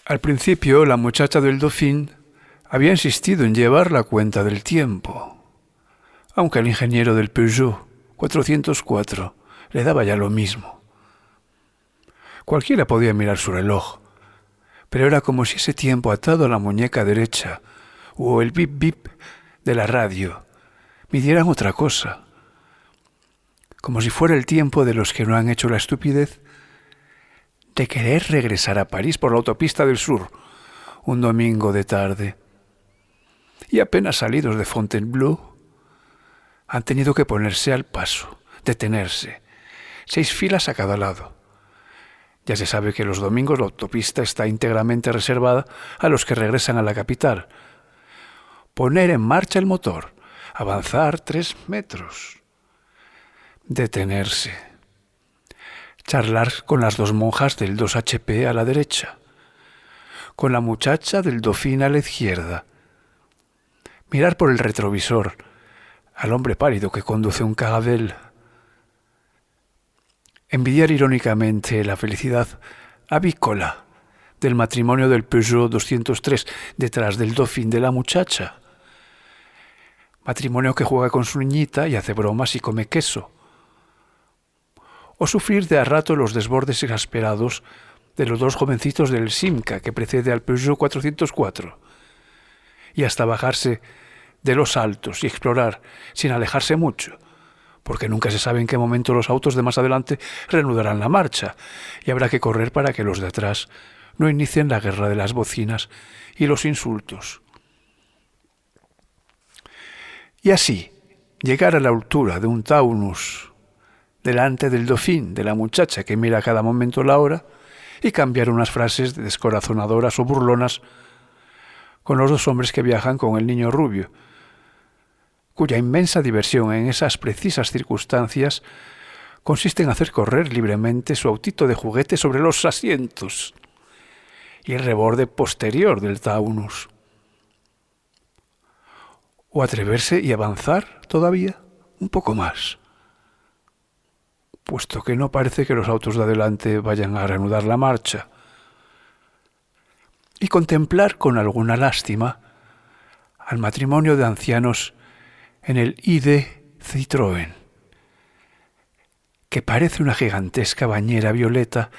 Al principio, la muchacha del Dauphin había insistido en llevar la cuenta del tiempo, aunque al ingeniero del Peugeot 404 le daba ya lo mismo. Cualquiera podía mirar su reloj, pero era como si ese tiempo atado a la muñeca derecha o el bip bip de la radio midieran otra cosa, como si fuera el tiempo de los que no han hecho la estupidez de querer regresar a París por la autopista del sur un domingo de tarde. Y apenas salidos de Fontainebleau, han tenido que ponerse al paso, detenerse, 6 filas a cada lado. Ya se sabe que los domingos la autopista está íntegramente reservada a los que regresan a la capital. Poner en marcha el motor, avanzar 3 metros, detenerse, charlar con las 2 monjas del 2HP a la derecha, con la muchacha del Dauphin a la izquierda, mirar por el retrovisor al hombre pálido que conduce un Caravelle, envidiar irónicamente la felicidad avícola del matrimonio del Peugeot 203 detrás del Dauphin de la muchacha, matrimonio que juega con su niñita y hace bromas y come queso, o sufrir de a rato los desbordes exasperados de los 2 jovencitos del Simca que precede al Peugeot 404, y hasta bajarse de los altos y explorar sin alejarse mucho, porque nunca se sabe en qué momento los autos de más adelante reanudarán la marcha y habrá que correr para que los de atrás no inicien la guerra de las bocinas y los insultos. Y así, llegar a la altura de un Taunus delante del Dauphin de la muchacha que mira a cada momento la hora y cambiar unas frases descorazonadoras o burlonas con los 2 hombres que viajan con el niño rubio, cuya inmensa diversión en esas precisas circunstancias consiste en hacer correr libremente su autito de juguete sobre los asientos y el reborde posterior del Taunus. O atreverse y avanzar todavía un poco más, puesto que no parece que los autos de adelante vayan a reanudar la marcha, y contemplar con alguna lástima al matrimonio de ancianos en el ID Citroën, que parece una gigantesca bañera violeta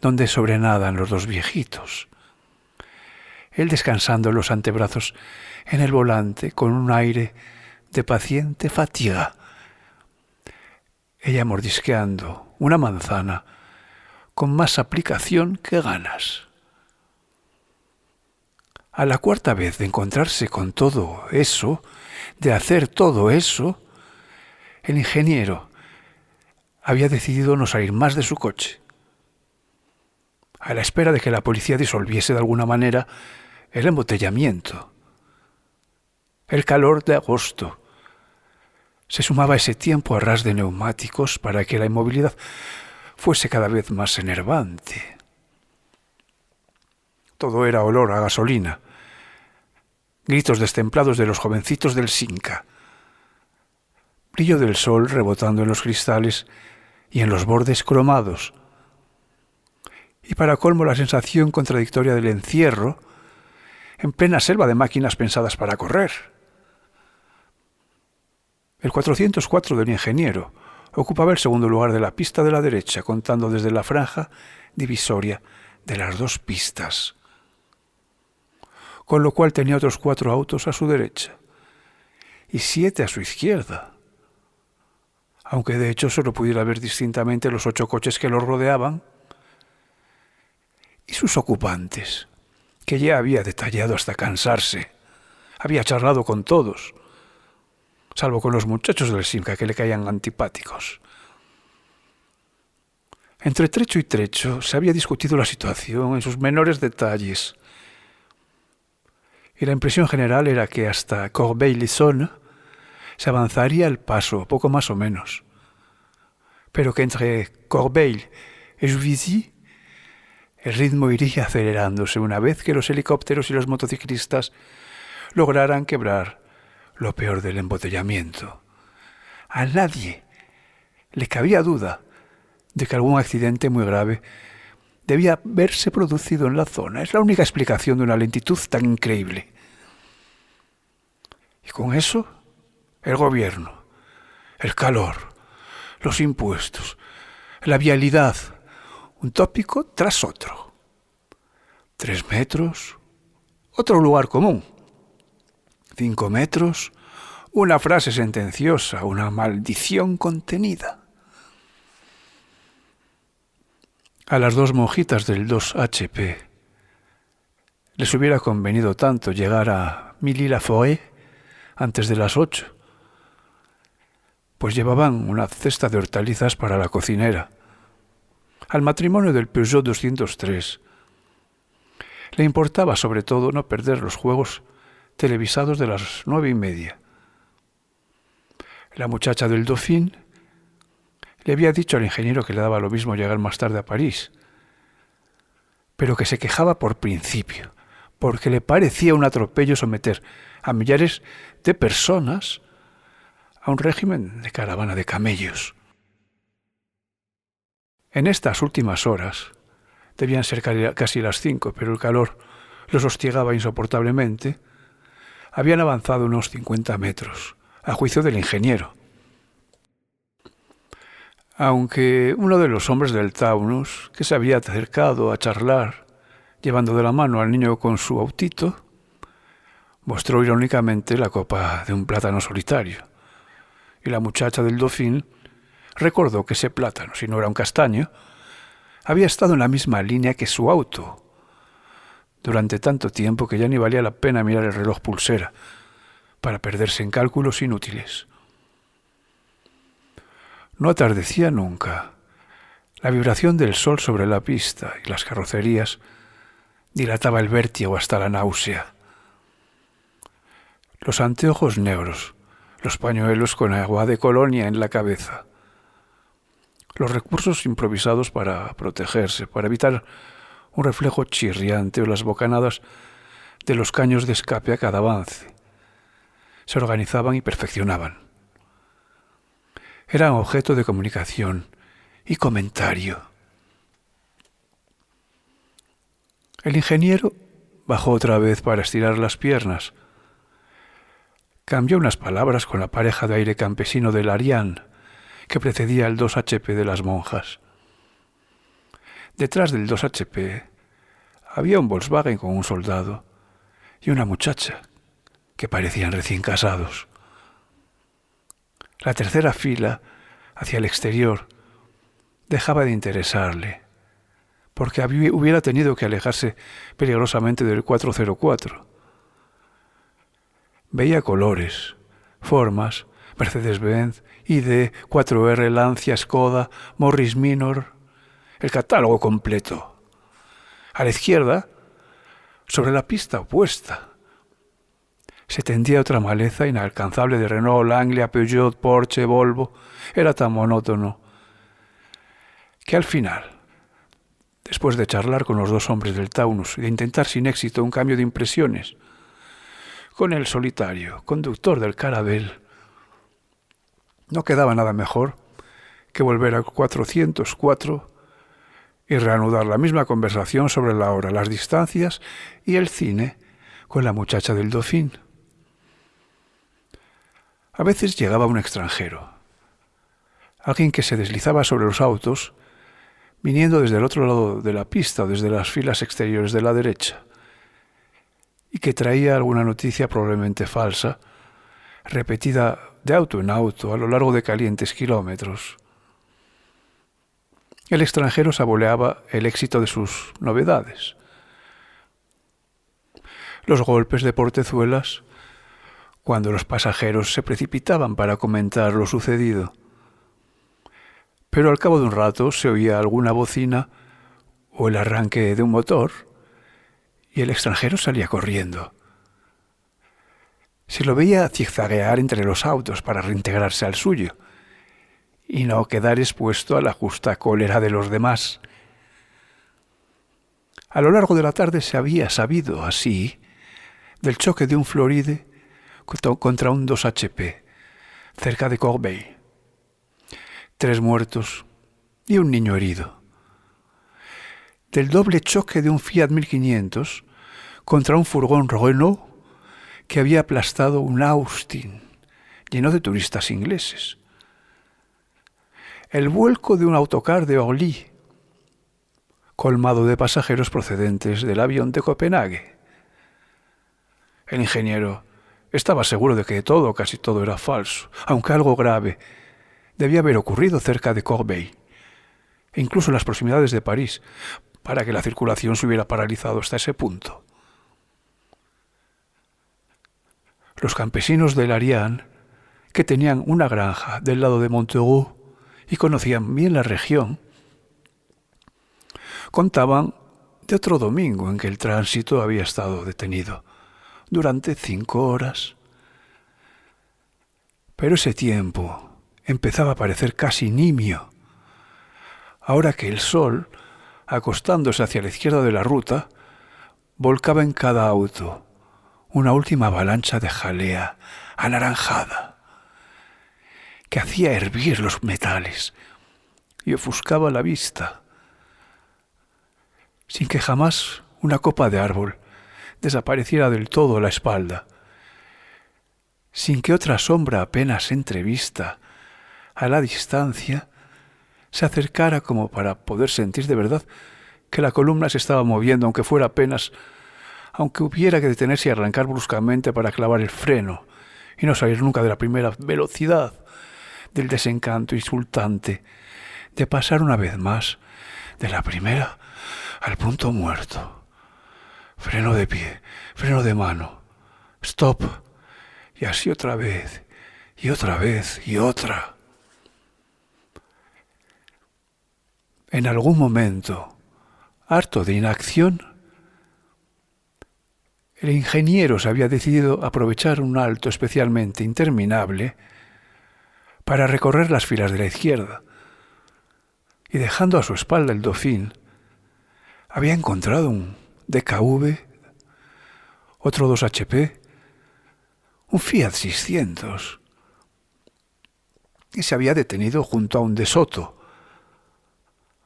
donde sobrenadan los 2 viejitos. Él descansando los antebrazos en el volante con un aire de paciente fatiga, ella mordisqueando una manzana con más aplicación que ganas. A la 4ª vez de encontrarse con todo eso, de hacer todo eso, el ingeniero había decidido no salir más de su coche, a la espera de que la policía disolviese de alguna manera el embotellamiento. El calor de agosto se sumaba a ese tiempo a ras de neumáticos para que la inmovilidad fuese cada vez más enervante. Todo era olor a gasolina, gritos destemplados de los jovencitos del Simca, brillo del sol rebotando en los cristales y en los bordes cromados, y para colmo la sensación contradictoria del encierro en plena selva de máquinas pensadas para correr. El 404 del ingeniero ocupaba el 2º lugar de la pista de la derecha, contando desde la franja divisoria de las 2 pistas, con lo cual tenía otros 4 autos a su derecha y 7 a su izquierda, aunque de hecho solo pudiera ver distintamente los 8 coches que los rodeaban y sus ocupantes, que ya había detallado hasta cansarse. Había charlado con todos, salvo con los muchachos del Simca que le caían antipáticos. Entre trecho y trecho se había discutido la situación en sus menores detalles, y la impresión general era que hasta Corbeil-Essonnes se avanzaría el paso, poco más o menos, pero que entre Corbeil y Juvisy el ritmo iría acelerándose una vez que los helicópteros y los motociclistas lograran quebrar lo peor del embotellamiento. A nadie le cabía duda de que algún accidente muy grave debía haberse producido en la zona. Es la única explicación de una lentitud tan increíble. Y con eso, el gobierno, el calor, los impuestos, la vialidad, un tópico tras otro. 3 metros, otro lugar común. 5 metros, una frase sentenciosa, una maldición contenida. A las 2 monjitas del 2HP les hubiera convenido tanto llegar a Milly-la-Forêt antes de las 8, pues llevaban una cesta de hortalizas para la cocinera. Al matrimonio del Peugeot 203 le importaba sobre todo no perder los juegos televisados de las 9:30. La muchacha del Dauphin le había dicho al ingeniero que le daba lo mismo llegar más tarde a París, pero que se quejaba por principio, porque le parecía un atropello someter a millares de personas a un régimen de caravana de camellos. En estas últimas horas, debían ser casi las 5, pero el calor los hostigaba insoportablemente, habían avanzado unos 50 metros, a juicio del ingeniero. Aunque uno de los hombres del Taunus, que se había acercado a charlar, llevando de la mano al niño con su autito, mostró irónicamente la copa de un plátano solitario, y la muchacha del Dauphin recordó que ese plátano, si no era un castaño, había estado en la misma línea que su auto durante tanto tiempo que ya ni valía la pena mirar el reloj pulsera para perderse en cálculos inútiles. No atardecía nunca. La vibración del sol sobre la pista y las carrocerías dilataba el vértigo hasta la náusea. Los anteojos negros, los pañuelos con agua de colonia en la cabeza, los recursos improvisados para protegerse, para evitar un reflejo chirriante o las bocanadas de los caños de escape a cada avance, se organizaban y perfeccionaban. Eran objeto de comunicación y comentario. El ingeniero bajó otra vez para estirar las piernas. Cambió unas palabras con la pareja de aire campesino del Ariane, que precedía el 2HP de las monjas. Detrás del 2HP había un Volkswagen con un soldado y una muchacha que parecían recién casados. La tercera fila, hacia el exterior, dejaba de interesarle, porque hubiera tenido que alejarse peligrosamente del 404. Veía colores, formas, Mercedes-Benz, ID, 4R, Lancia, Skoda, Morris Minor, el catálogo completo. A la izquierda, sobre la pista opuesta, se tendía otra maleza inalcanzable de Renault, Anglia, Peugeot, Porsche, Volvo. Era tan monótono que al final, después de charlar con los 2 hombres del Taunus y de intentar sin éxito un cambio de impresiones con el solitario conductor del Caravelle, no quedaba nada mejor que volver al 404 y reanudar la misma conversación sobre la hora, las distancias y el cine con la muchacha del Dauphin. A veces llegaba un extranjero, alguien que se deslizaba sobre los autos, viniendo desde el otro lado de la pista o desde las filas exteriores de la derecha, y que traía alguna noticia probablemente falsa, repetida de auto en auto a lo largo de calientes kilómetros. El extranjero saboreaba el éxito de sus novedades. Los golpes de portezuelas cuando los pasajeros se precipitaban para comentar lo sucedido. Pero al cabo de un rato se oía alguna bocina o el arranque de un motor y el extranjero salía corriendo. Se lo veía zigzaguear entre los autos para reintegrarse al suyo y no quedar expuesto a la justa cólera de los demás. A lo largo de la tarde se había sabido así del choque de un Floride contra un 2HP, cerca de Corbeil. 3 muertos y un niño herido. del doble choque de un Fiat 1500 contra un furgón Renault que había aplastado un Austin lleno de turistas ingleses. El vuelco de un autocar de Orly, colmado de pasajeros procedentes del avión de Copenhague. El ingeniero estaba seguro de que todo, casi todo, era falso, aunque algo grave debía haber ocurrido cerca de Corbeil, e incluso en las proximidades de París, para que la circulación se hubiera paralizado hasta ese punto. Los campesinos de Larián, que tenían una granja del lado de Montereau y conocían bien la región, contaban de otro domingo en que el tránsito había estado detenido durante 5 horas. Pero ese tiempo empezaba a parecer casi nimio, ahora que el sol, acostándose hacia la izquierda de la ruta, volcaba en cada auto una última avalancha de jalea anaranjada que hacía hervir los metales y ofuscaba la vista, sin que jamás una copa de árbol desapareciera del todo a la espalda, sin que otra sombra apenas entrevista a la distancia se acercara como para poder sentir de verdad que la columna se estaba moviendo, aunque fuera apenas, aunque hubiera que detenerse y arrancar bruscamente para clavar el freno y no salir nunca de la primera velocidad, del desencanto insultante de pasar una vez más de la primera al punto muerto. Freno de pie, freno de mano, stop, y así otra vez, y otra vez, y otra. En algún momento, harto de inacción, el ingeniero se había decidido aprovechar un alto especialmente interminable para recorrer las filas de la izquierda, y dejando a su espalda el Dauphin, había encontrado un DKV, otro 2HP, un Fiat 600, y se había detenido junto a un De Soto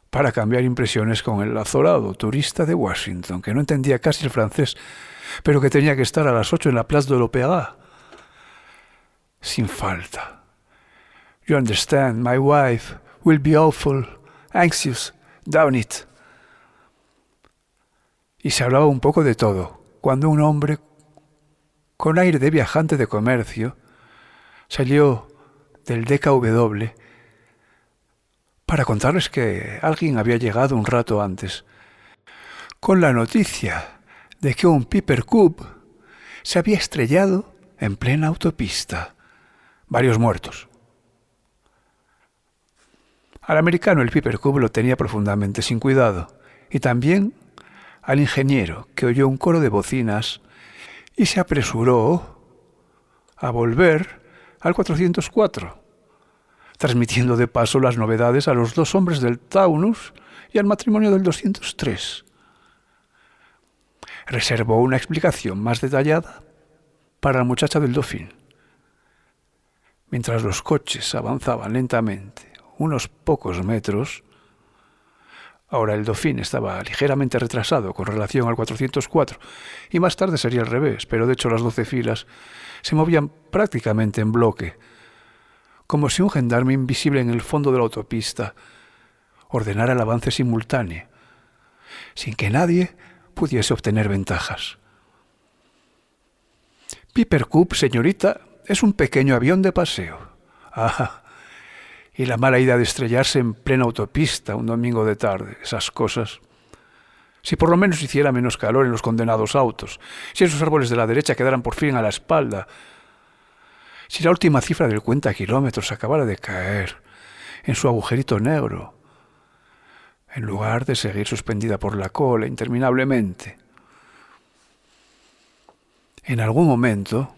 para cambiar impresiones con el azorado turista de Washington, que no entendía casi el francés, pero que tenía que estar a las 8 en la Place de l'Opéra, sin falta. You understand, my wife will be awful anxious down it. Y se hablaba un poco de todo, cuando un hombre con aire de viajante de comercio salió del DKW para contarles que alguien había llegado un rato antes con la noticia de que un Piper Cub se había estrellado en plena autopista. Varios muertos. Al americano el Piper Cub lo tenía profundamente sin cuidado, y también al ingeniero, que oyó un coro de bocinas y se apresuró a volver al 404, transmitiendo de paso las novedades a los 2 hombres del Taunus y al matrimonio del 203. Reservó una explicación más detallada para la muchacha del Dauphin. Mientras los coches avanzaban lentamente unos pocos metros, ahora el Dauphin estaba ligeramente retrasado con relación al 404 y más tarde sería al revés, pero de hecho las 12 filas se movían prácticamente en bloque, como si un gendarme invisible en el fondo de la autopista ordenara el avance simultáneo, sin que nadie pudiese obtener ventajas. Piper Cub, señorita, es un pequeño avión de paseo. Ah, y la mala idea de estrellarse en plena autopista un domingo de tarde, esas cosas. Si por lo menos hiciera menos calor en los condenados autos, si esos árboles de la derecha quedaran por fin a la espalda, si la última cifra del cuenta kilómetros acabara de caer en su agujerito negro, en lugar de seguir suspendida por la cola interminablemente. En algún momento,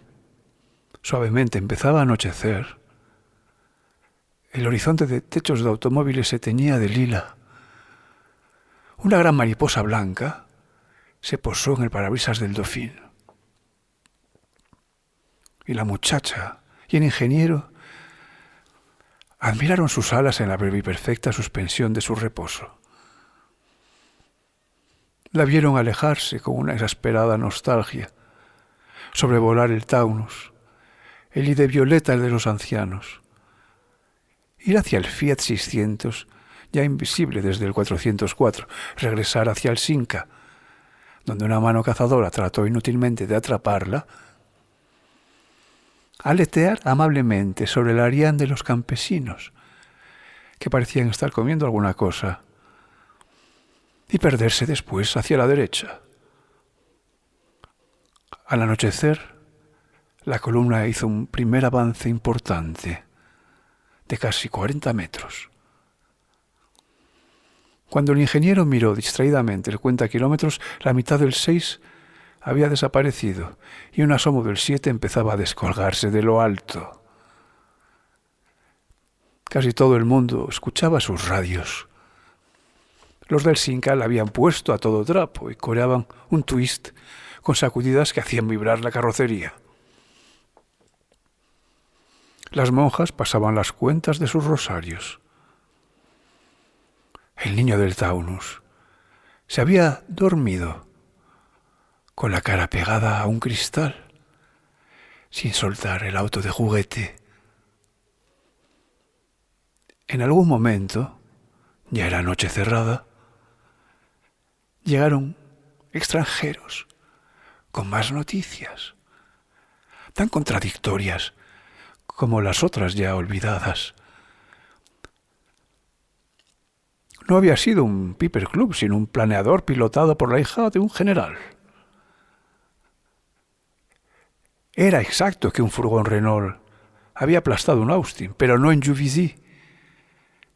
suavemente empezaba a anochecer. El horizonte de techos de automóviles se teñía de lila. Una gran mariposa blanca se posó en el parabrisas del Dauphin. Y la muchacha y el ingeniero admiraron sus alas en la breve y perfecta suspensión de su reposo. La vieron alejarse con una exasperada nostalgia, sobrevolar el Taunus, el ide violeta el de los ancianos, ir hacia el Fiat 600, ya invisible desde el 404, regresar hacia el Simca, donde una mano cazadora trató inútilmente de atraparla, aletear amablemente sobre el arián de los campesinos, que parecían estar comiendo alguna cosa, y perderse después hacia la derecha. Al anochecer, la columna hizo un primer avance importante, de casi 40 metros. Cuando el ingeniero miró distraídamente el cuentakilómetros, la mitad del 6 había desaparecido y un asomo del 7 empezaba a descolgarse de lo alto. Casi todo el mundo escuchaba sus radios. Los del Simca la habían puesto a todo trapo y coreaban un twist con sacudidas que hacían vibrar la carrocería. Las monjas pasaban las cuentas de sus rosarios. El niño del Taunus se había dormido con la cara pegada a un cristal, sin soltar el auto de juguete. En algún momento, ya era noche cerrada, llegaron extranjeros con más noticias, tan contradictorias como las otras ya olvidadas. No había sido un Piper Club, sino un planeador pilotado por la hija de un general. Era exacto que un furgón Renault había aplastado un Austin, pero no en Juvisy,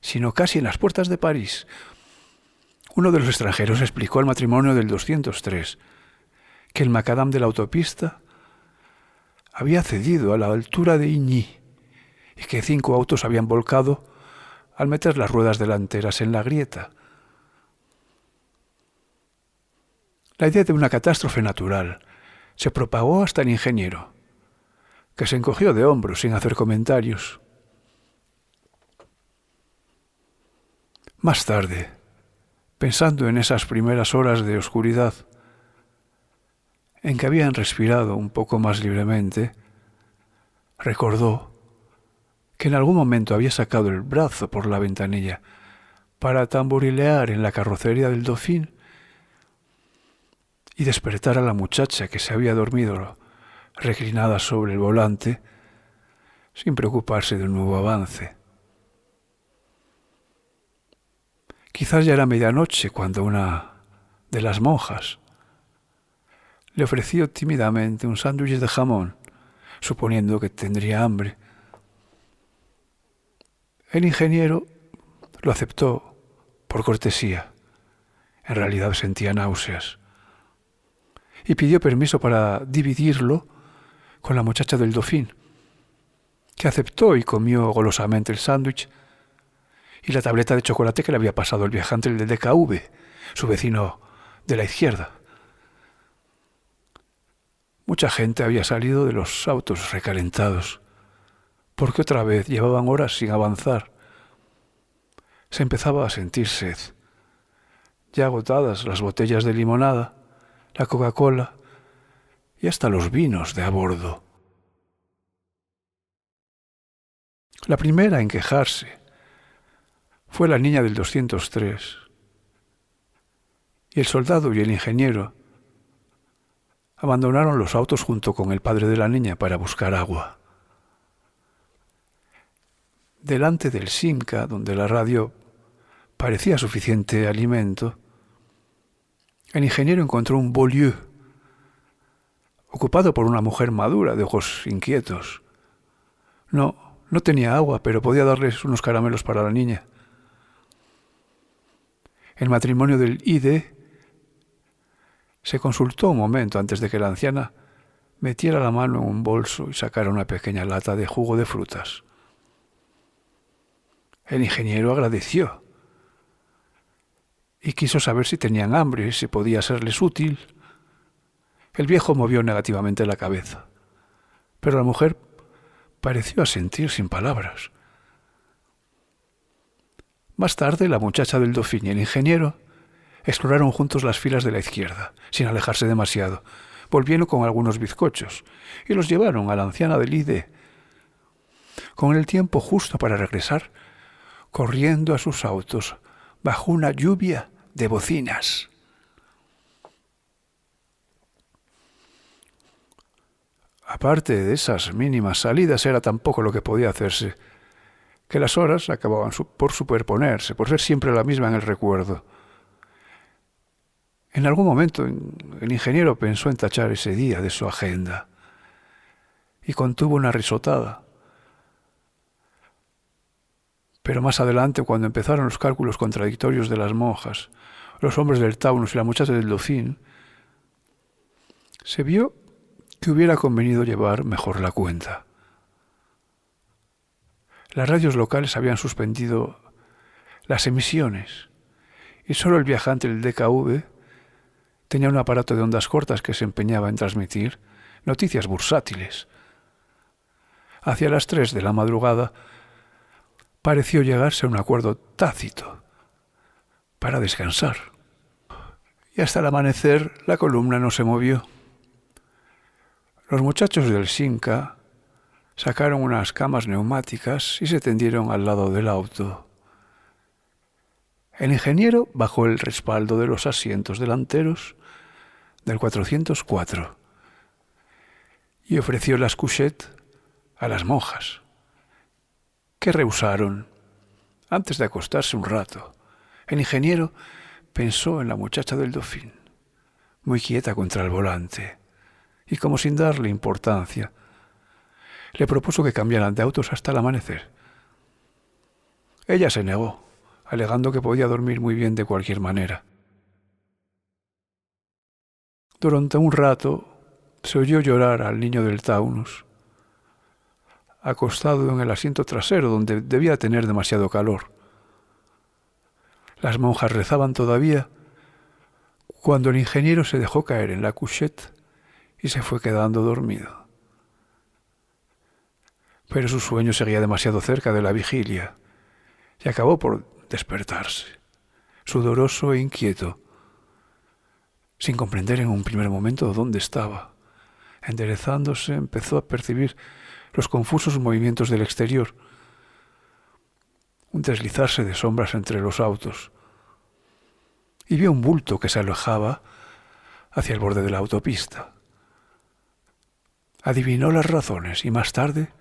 sino casi en las puertas de París. Uno de los extranjeros explicó al matrimonio del 203 que el macadam de la autopista había cedido a la altura de Igny y que 5 autos habían volcado al meter las ruedas delanteras en la grieta. La idea de una catástrofe natural se propagó hasta el ingeniero, que se encogió de hombros sin hacer comentarios. Más tarde, pensando en esas primeras horas de oscuridad, en que habían respirado un poco más libremente, recordó que en algún momento había sacado el brazo por la ventanilla para tamborilear en la carrocería del Dauphin y despertar a la muchacha que se había dormido reclinada sobre el volante sin preocuparse de un nuevo avance. Quizás ya era medianoche cuando una de las monjas le ofreció tímidamente un sándwich de jamón, suponiendo que tendría hambre. El ingeniero lo aceptó por cortesía. En realidad sentía náuseas. Y pidió permiso para dividirlo con la muchacha del Dauphin, que aceptó y comió golosamente el sándwich y la tableta de chocolate que le había pasado el viajante del DKV, su vecino de la izquierda. Mucha gente había salido de los autos recalentados, porque otra vez llevaban horas sin avanzar. Se empezaba a sentir sed. Ya agotadas las botellas de limonada, la Coca-Cola y hasta los vinos de a bordo. La primera en quejarse fue la niña del 203. Y el soldado y el ingeniero abandonaron los autos junto con el padre de la niña para buscar agua. Delante del Simca, donde la radio parecía suficiente alimento, el ingeniero encontró un Beaulieu, ocupado por una mujer madura de ojos inquietos. No tenía agua, pero podía darles unos caramelos para la niña. El matrimonio del ID se consultó un momento antes de que la anciana metiera la mano en un bolso y sacara una pequeña lata de jugo de frutas. El ingeniero agradeció y quiso saber si tenían hambre y si podía serles útil. El viejo movió negativamente la cabeza, pero la mujer pareció asentir sin palabras. Más tarde, la muchacha del Dauphin y el ingeniero Exploraron juntos las filas de la izquierda, sin alejarse demasiado. Volvieron con algunos bizcochos y los llevaron a la anciana del IDE, con el tiempo justo para regresar, corriendo a sus autos, bajo una lluvia de bocinas. Aparte de esas mínimas salidas, era tan poco lo que podía hacerse, que las horas acababan por superponerse, por ser siempre la misma en el recuerdo. En algún momento el ingeniero pensó en tachar ese día de su agenda y contuvo una risotada. Pero más adelante, cuando empezaron los cálculos contradictorios de las monjas, los hombres del Taunus y la muchacha del Dauphin, se vio que hubiera convenido llevar mejor la cuenta. Las radios locales habían suspendido las emisiones y solo el viajante del DKV tenía un aparato de ondas cortas que se empeñaba en transmitir noticias bursátiles. Hacia las 3 de la madrugada pareció llegarse a un acuerdo tácito para descansar. Y hasta el amanecer la columna no se movió. Los muchachos del Simca sacaron unas camas neumáticas y se tendieron al lado del auto. El ingeniero bajó el respaldo de los asientos delanteros del 404 y ofreció las couchettes a las monjas, que rehusaron. Antes de acostarse un rato, el ingeniero pensó en la muchacha del Dauphin, muy quieta contra el volante, y como sin darle importancia, le propuso que cambiaran de autos hasta el amanecer. Ella se negó, alegando que podía dormir muy bien de cualquier manera. Durante un rato se oyó llorar al niño del Taunus, acostado en el asiento trasero donde debía tener demasiado calor. Las monjas rezaban todavía cuando el ingeniero se dejó caer en la couchette y se fue quedando dormido. Pero su sueño seguía demasiado cerca de la vigilia y acabó por despertarse, sudoroso e inquieto, sin comprender en un primer momento dónde estaba. Enderezándose, empezó a percibir los confusos movimientos del exterior, un deslizarse de sombras entre los autos, y vio un bulto que se alejaba hacia el borde de la autopista. Adivinó las razones y más tarde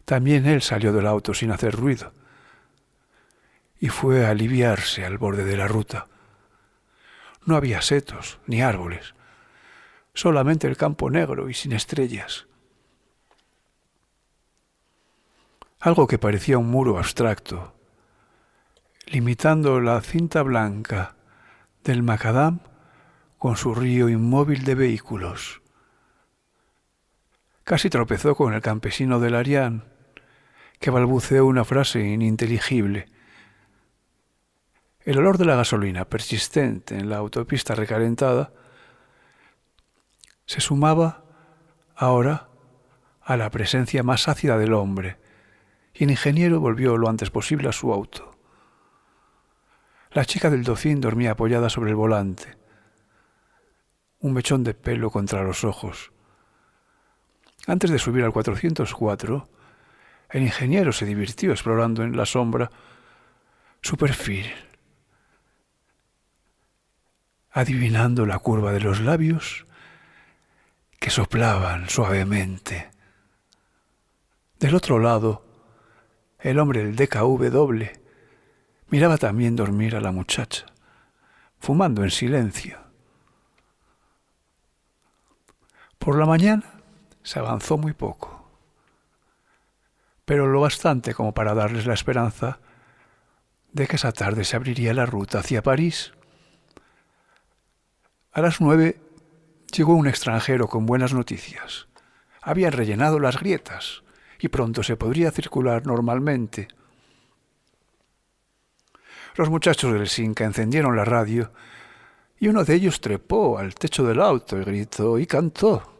también él salió del auto sin hacer ruido y fue a aliviarse al borde de la ruta. No había setos ni árboles, solamente el campo negro y sin estrellas. Algo que parecía un muro abstracto, limitando la cinta blanca del macadam con su río inmóvil de vehículos. Casi tropezó con el campesino del Arián, que balbuceó una frase ininteligible. El olor de la gasolina persistente en la autopista recalentada se sumaba ahora a la presencia más ácida del hombre, y el ingeniero volvió lo antes posible a su auto. La chica del Dauphin dormía apoyada sobre el volante, un mechón de pelo contra los ojos. Antes de subir al 404, el ingeniero se divirtió explorando en la sombra su perfil, adivinando la curva de los labios que soplaban suavemente. Del otro lado, el hombre del DKW miraba también dormir a la muchacha, fumando en silencio. Por la mañana se avanzó muy poco, pero lo bastante como para darles la esperanza de que esa tarde se abriría la ruta hacia París. A las 9 llegó un extranjero con buenas noticias. Habían rellenado las grietas y pronto se podría circular normalmente. Los muchachos del Simca encendieron la radio y uno de ellos trepó al techo del auto y gritó y cantó.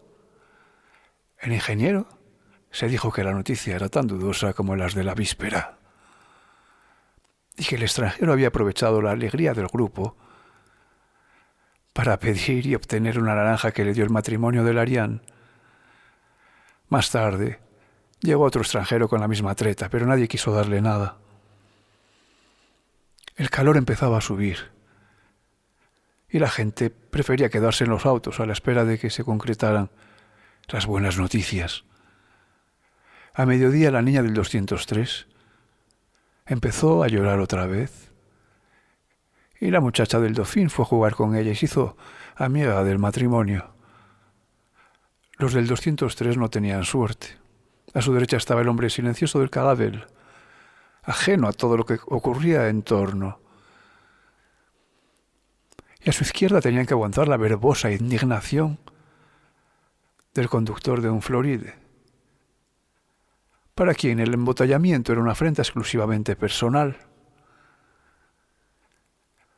El ingeniero se dijo que la noticia era tan dudosa como las de la víspera y que el extranjero había aprovechado la alegría del grupo para pedir y obtener una naranja que le dio el matrimonio de Larián. Más tarde, llegó otro extranjero con la misma treta, pero nadie quiso darle nada. El calor empezaba a subir y la gente prefería quedarse en los autos a la espera de que se concretaran las buenas noticias. A mediodía la niña del 203 empezó a llorar otra vez y la muchacha del Dauphin fue a jugar con ella y se hizo amiga del matrimonio. Los del 203 no tenían suerte. A su derecha estaba el hombre silencioso del Caravelle, ajeno a todo lo que ocurría en torno. Y a su izquierda tenían que aguantar la verbosa indignación del conductor de un Floride, para quien el embotellamiento era una afrenta exclusivamente personal.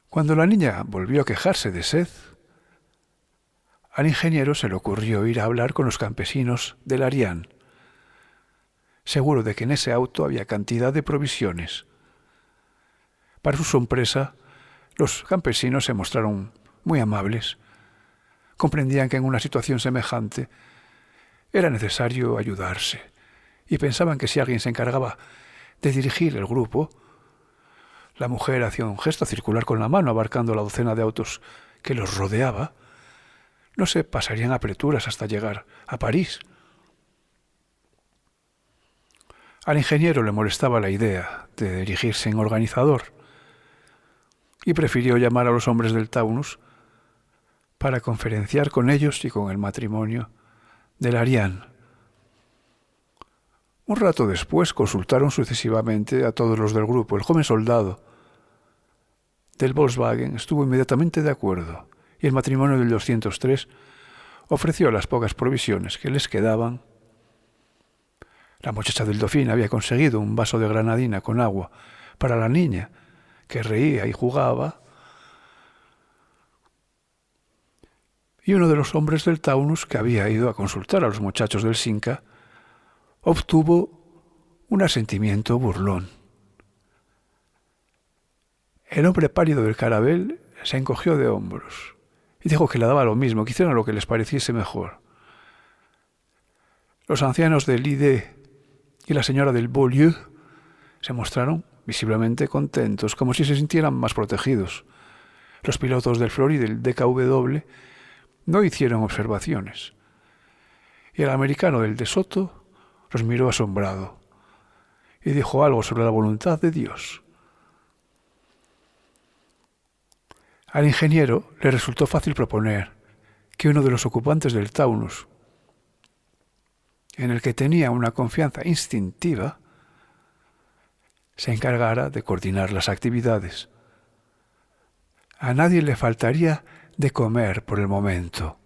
Cuando la niña volvió a quejarse de sed, al ingeniero se le ocurrió ir a hablar con los campesinos de Larián, seguro de que en ese auto había cantidad de provisiones. Para su sorpresa, los campesinos se mostraron muy amables. Comprendían que en una situación semejante era necesario ayudarse y pensaban que si alguien se encargaba de dirigir el grupo, la mujer hacía un gesto circular con la mano abarcando la docena de autos que los rodeaba, no se pasarían apreturas hasta llegar a París. Al ingeniero le molestaba la idea de dirigirse en organizador y prefirió llamar a los hombres del Taunus para conferenciar con ellos y con el matrimonio de Larián. Un rato después consultaron sucesivamente a todos los del grupo. El joven soldado del Volkswagen estuvo inmediatamente de acuerdo y el matrimonio del 203 ofreció las pocas provisiones que les quedaban. La muchacha del Dauphin había conseguido un vaso de granadina con agua para la niña, que reía y jugaba, y uno de los hombres del Taunus, que había ido a consultar a los muchachos del Cinca, obtuvo un asentimiento burlón. El hombre pálido del Caravelle se encogió de hombros y dijo que le daba lo mismo, que hicieran lo que les pareciese mejor. Los ancianos del ID y la señora del Beaulieu se mostraron visiblemente contentos, como si se sintieran más protegidos. Los pilotos del Floride y del DKW no hicieron observaciones, y el americano del De Soto los miró asombrado y dijo algo sobre la voluntad de Dios. Al ingeniero le resultó fácil proponer que uno de los ocupantes del Taunus, en el que tenía una confianza instintiva, se encargara de coordinar las actividades. A nadie le faltaría de comer por el momento,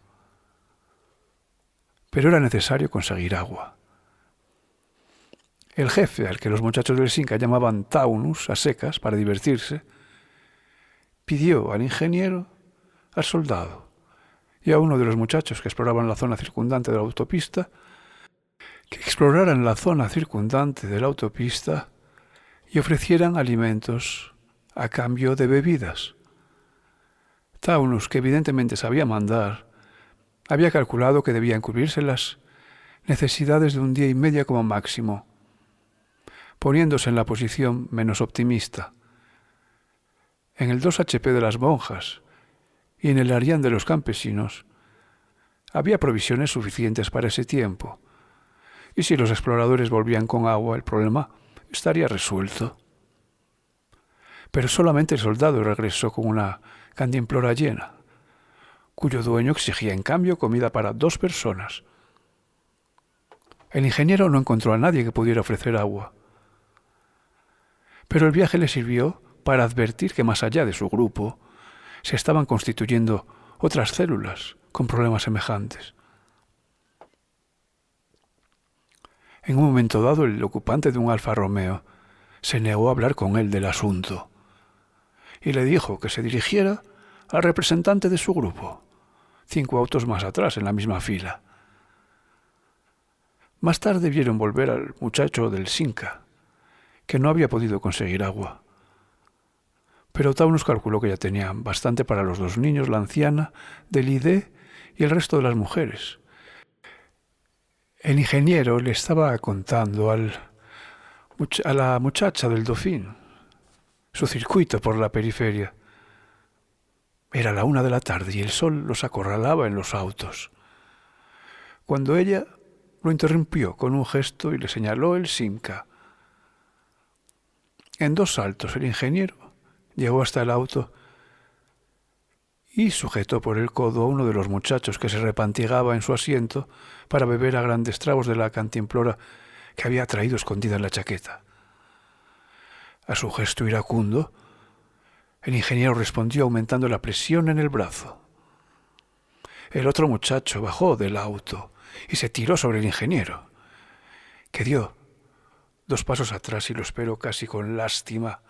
pero era necesario conseguir agua. El jefe, al que los muchachos del Cinca llamaban Taunus a secas para divertirse, pidió al ingeniero, al soldado y a uno de los muchachos que exploraban la zona circundante de la autopista que exploraran la zona circundante de la autopista y ofrecieran alimentos a cambio de bebidas. Taunus, que evidentemente sabía mandar, había calculado que debían cubrirse las necesidades de un día y medio como máximo, poniéndose en la posición menos optimista. En el 2 HP de las monjas y en el Larián de los campesinos había provisiones suficientes para ese tiempo, y si los exploradores volvían con agua, el problema estaría resuelto. Pero solamente el soldado regresó con una cantimplora llena, cuyo dueño exigía en cambio comida para 2 personas. El ingeniero no encontró a nadie que pudiera ofrecer agua, pero el viaje le sirvió para advertir que más allá de su grupo se estaban constituyendo otras células con problemas semejantes. En un momento dado, el ocupante de un Alfa Romeo se negó a hablar con él del asunto y le dijo que se dirigiera al representante de su grupo, 5 autos más atrás en la misma fila. Más tarde vieron volver al muchacho del Cinca, que no había podido conseguir agua. pero Taunus calculó que ya tenían bastante para los 2 niños, la anciana de Lydé y el resto de las mujeres. El ingeniero le estaba contando a la muchacha del Dauphin su circuito por la periferia. Era la 1 de la tarde y el sol los acorralaba en los autos, cuando ella lo interrumpió con un gesto y le señaló el Simca. En 2 saltos el ingeniero llegó hasta el auto y sujetó por el codo a uno de los muchachos que se repantigaba en su asiento para beber a grandes tragos de la cantimplora que había traído escondida en la chaqueta. A su gesto iracundo, el ingeniero respondió aumentando la presión en el brazo. El otro muchacho bajó del auto y se tiró sobre el ingeniero, que dio 2 pasos atrás y lo esperó casi con lástima.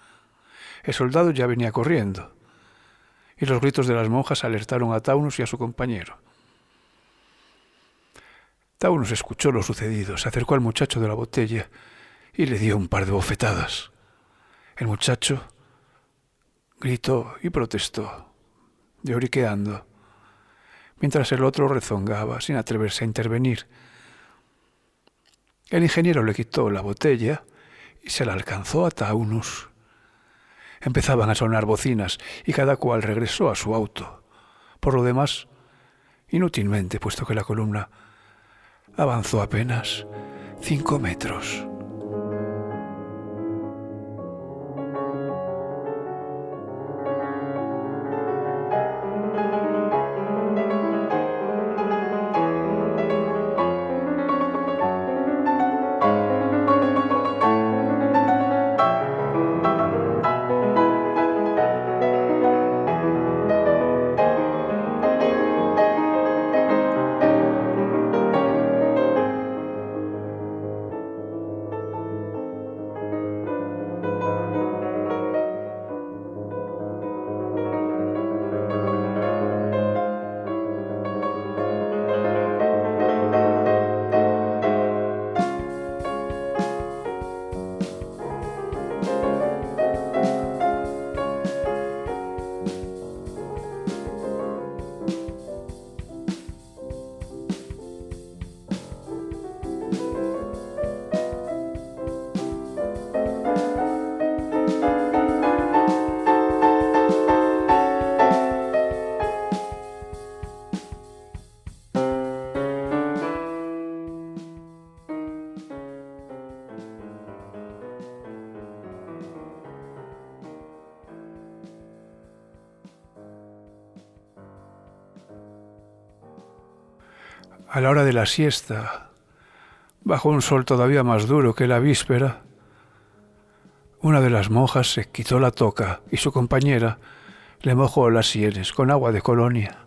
El soldado ya venía corriendo, y los gritos de las monjas alertaron a Taunus y a su compañero. Taunus escuchó lo sucedido, se acercó al muchacho de la botella y le dio un par de bofetadas. El muchacho gritó y protestó, lloriqueando, mientras el otro rezongaba sin atreverse a intervenir. El ingeniero le quitó la botella y se la alcanzó a Taunus. Empezaban a sonar bocinas y cada cual regresó a su auto. Por lo demás, inútilmente, puesto que la columna avanzó apenas 5 metros. A la hora de la siesta, bajo un sol todavía más duro que la víspera, una de las monjas se quitó la toca y su compañera le mojó las sienes con agua de colonia.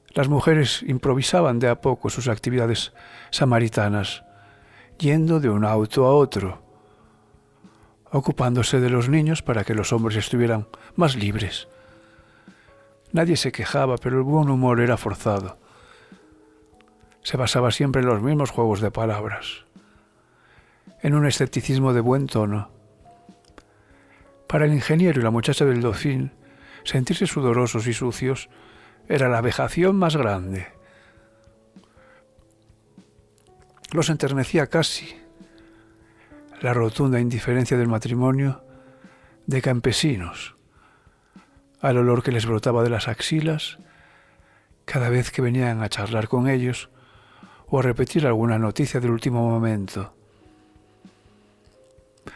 Las mujeres improvisaban de a poco sus actividades samaritanas, yendo de un auto a otro, ocupándose de los niños para que los hombres estuvieran más libres. Nadie se quejaba, pero el buen humor era forzado. Se basaba siempre en los mismos juegos de palabras, en un escepticismo de buen tono. Para el ingeniero y la muchacha del Dauphin, sentirse sudorosos y sucios era la vejación más grande. Los enternecía casi la rotunda indiferencia del matrimonio de campesinos, al olor que les brotaba de las axilas cada vez que venían a charlar con ellos o a repetir alguna noticia del último momento.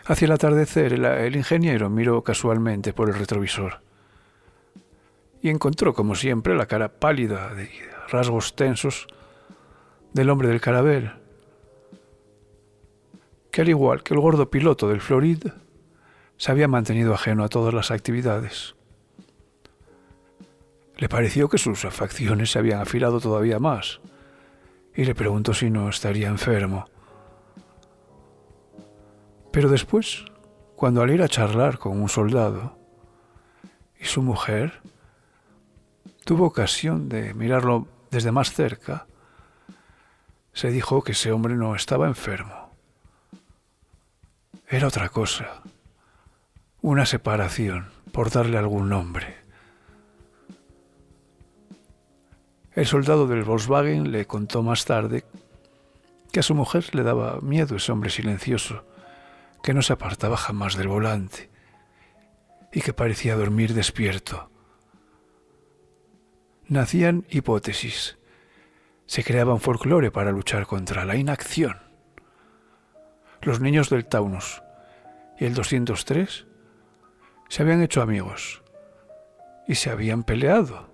Hacia el atardecer, el ingeniero miró casualmente por el retrovisor y encontró, como siempre, la cara pálida de rasgos tensos del hombre del Caravelle, que al igual que el gordo piloto del Floride, se había mantenido ajeno a todas las actividades. Le pareció que sus facciones se habían afilado todavía más y le preguntó si no estaría enfermo. Pero después, cuando al ir a charlar con un soldado y su mujer, tuvo ocasión de mirarlo desde más cerca, se dijo que ese hombre no estaba enfermo. Era otra cosa, una separación, por darle algún nombre. El soldado del Volkswagen le contó más tarde que a su mujer le daba miedo ese hombre silencioso, que no se apartaba jamás del volante y que parecía dormir despierto. Nacían hipótesis, se creaban folclore para luchar contra la inacción. Los niños del Taunus y el 203 se habían hecho amigos y se habían peleado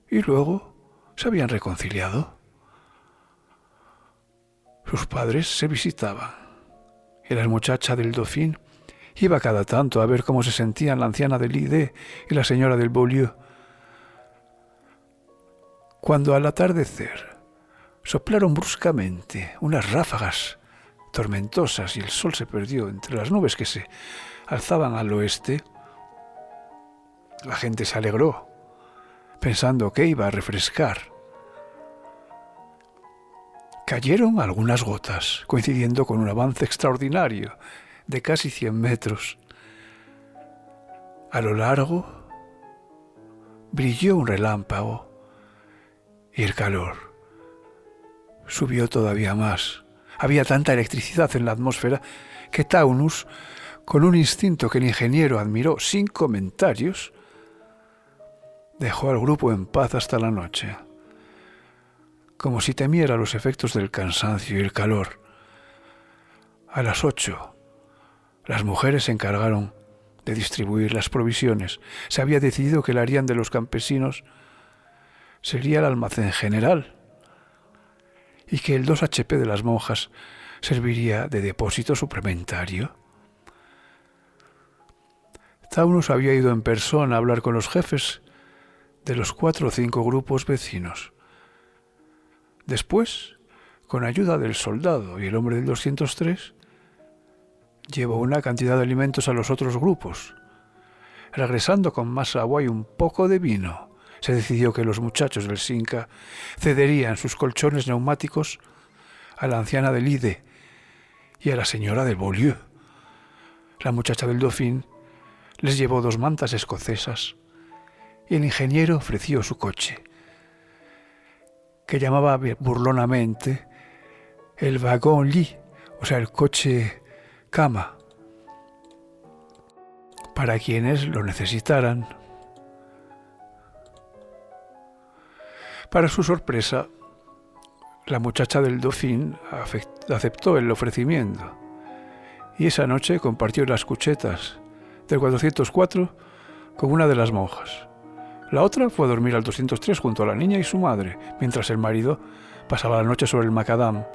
y luego se habían reconciliado. Sus padres se visitaban y la muchacha del Dauphin iba cada tanto a ver cómo se sentían la anciana del Ide y la señora del Beaulieu. Cuando al atardecer soplaron bruscamente unas ráfagas tormentosas y el sol se perdió entre las nubes que se alzaban al oeste, la gente se alegró, pensando que iba a refrescar. Cayeron algunas gotas, coincidiendo con un avance extraordinario de casi 100 metros. A lo largo brilló un relámpago y el calor subió todavía más. Había tanta electricidad en la atmósfera que Taunus, con un instinto que el ingeniero admiró sin comentarios, dejó al grupo en paz hasta la noche, como si temiera los efectos del cansancio y el calor. A las 8, las mujeres se encargaron de distribuir las provisiones. Se había decidido que el harían de los campesinos sería el almacén general y que el 2 HP de las monjas serviría de depósito suplementario. Taunus había ido en persona a hablar con los jefes de los 4 o 5 grupos vecinos. Después, con ayuda del soldado y el hombre del 203, llevó una cantidad de alimentos a los otros grupos. Regresando con más agua y un poco de vino, se decidió que los muchachos del Cinca cederían sus colchones neumáticos a la anciana del Ide y a la señora del Beaulieu. La muchacha del Dauphin les llevó 2 mantas escocesas y el ingeniero ofreció su coche, que llamaba burlonamente el wagon-lit, o sea, el coche cama, para quienes lo necesitaran. Para su sorpresa, la muchacha del Dauphin aceptó el ofrecimiento y esa noche compartió las cuchetas del 404 con una de las monjas. La otra fue a dormir al 203 junto a la niña y su madre, mientras el marido pasaba la noche sobre el macadam,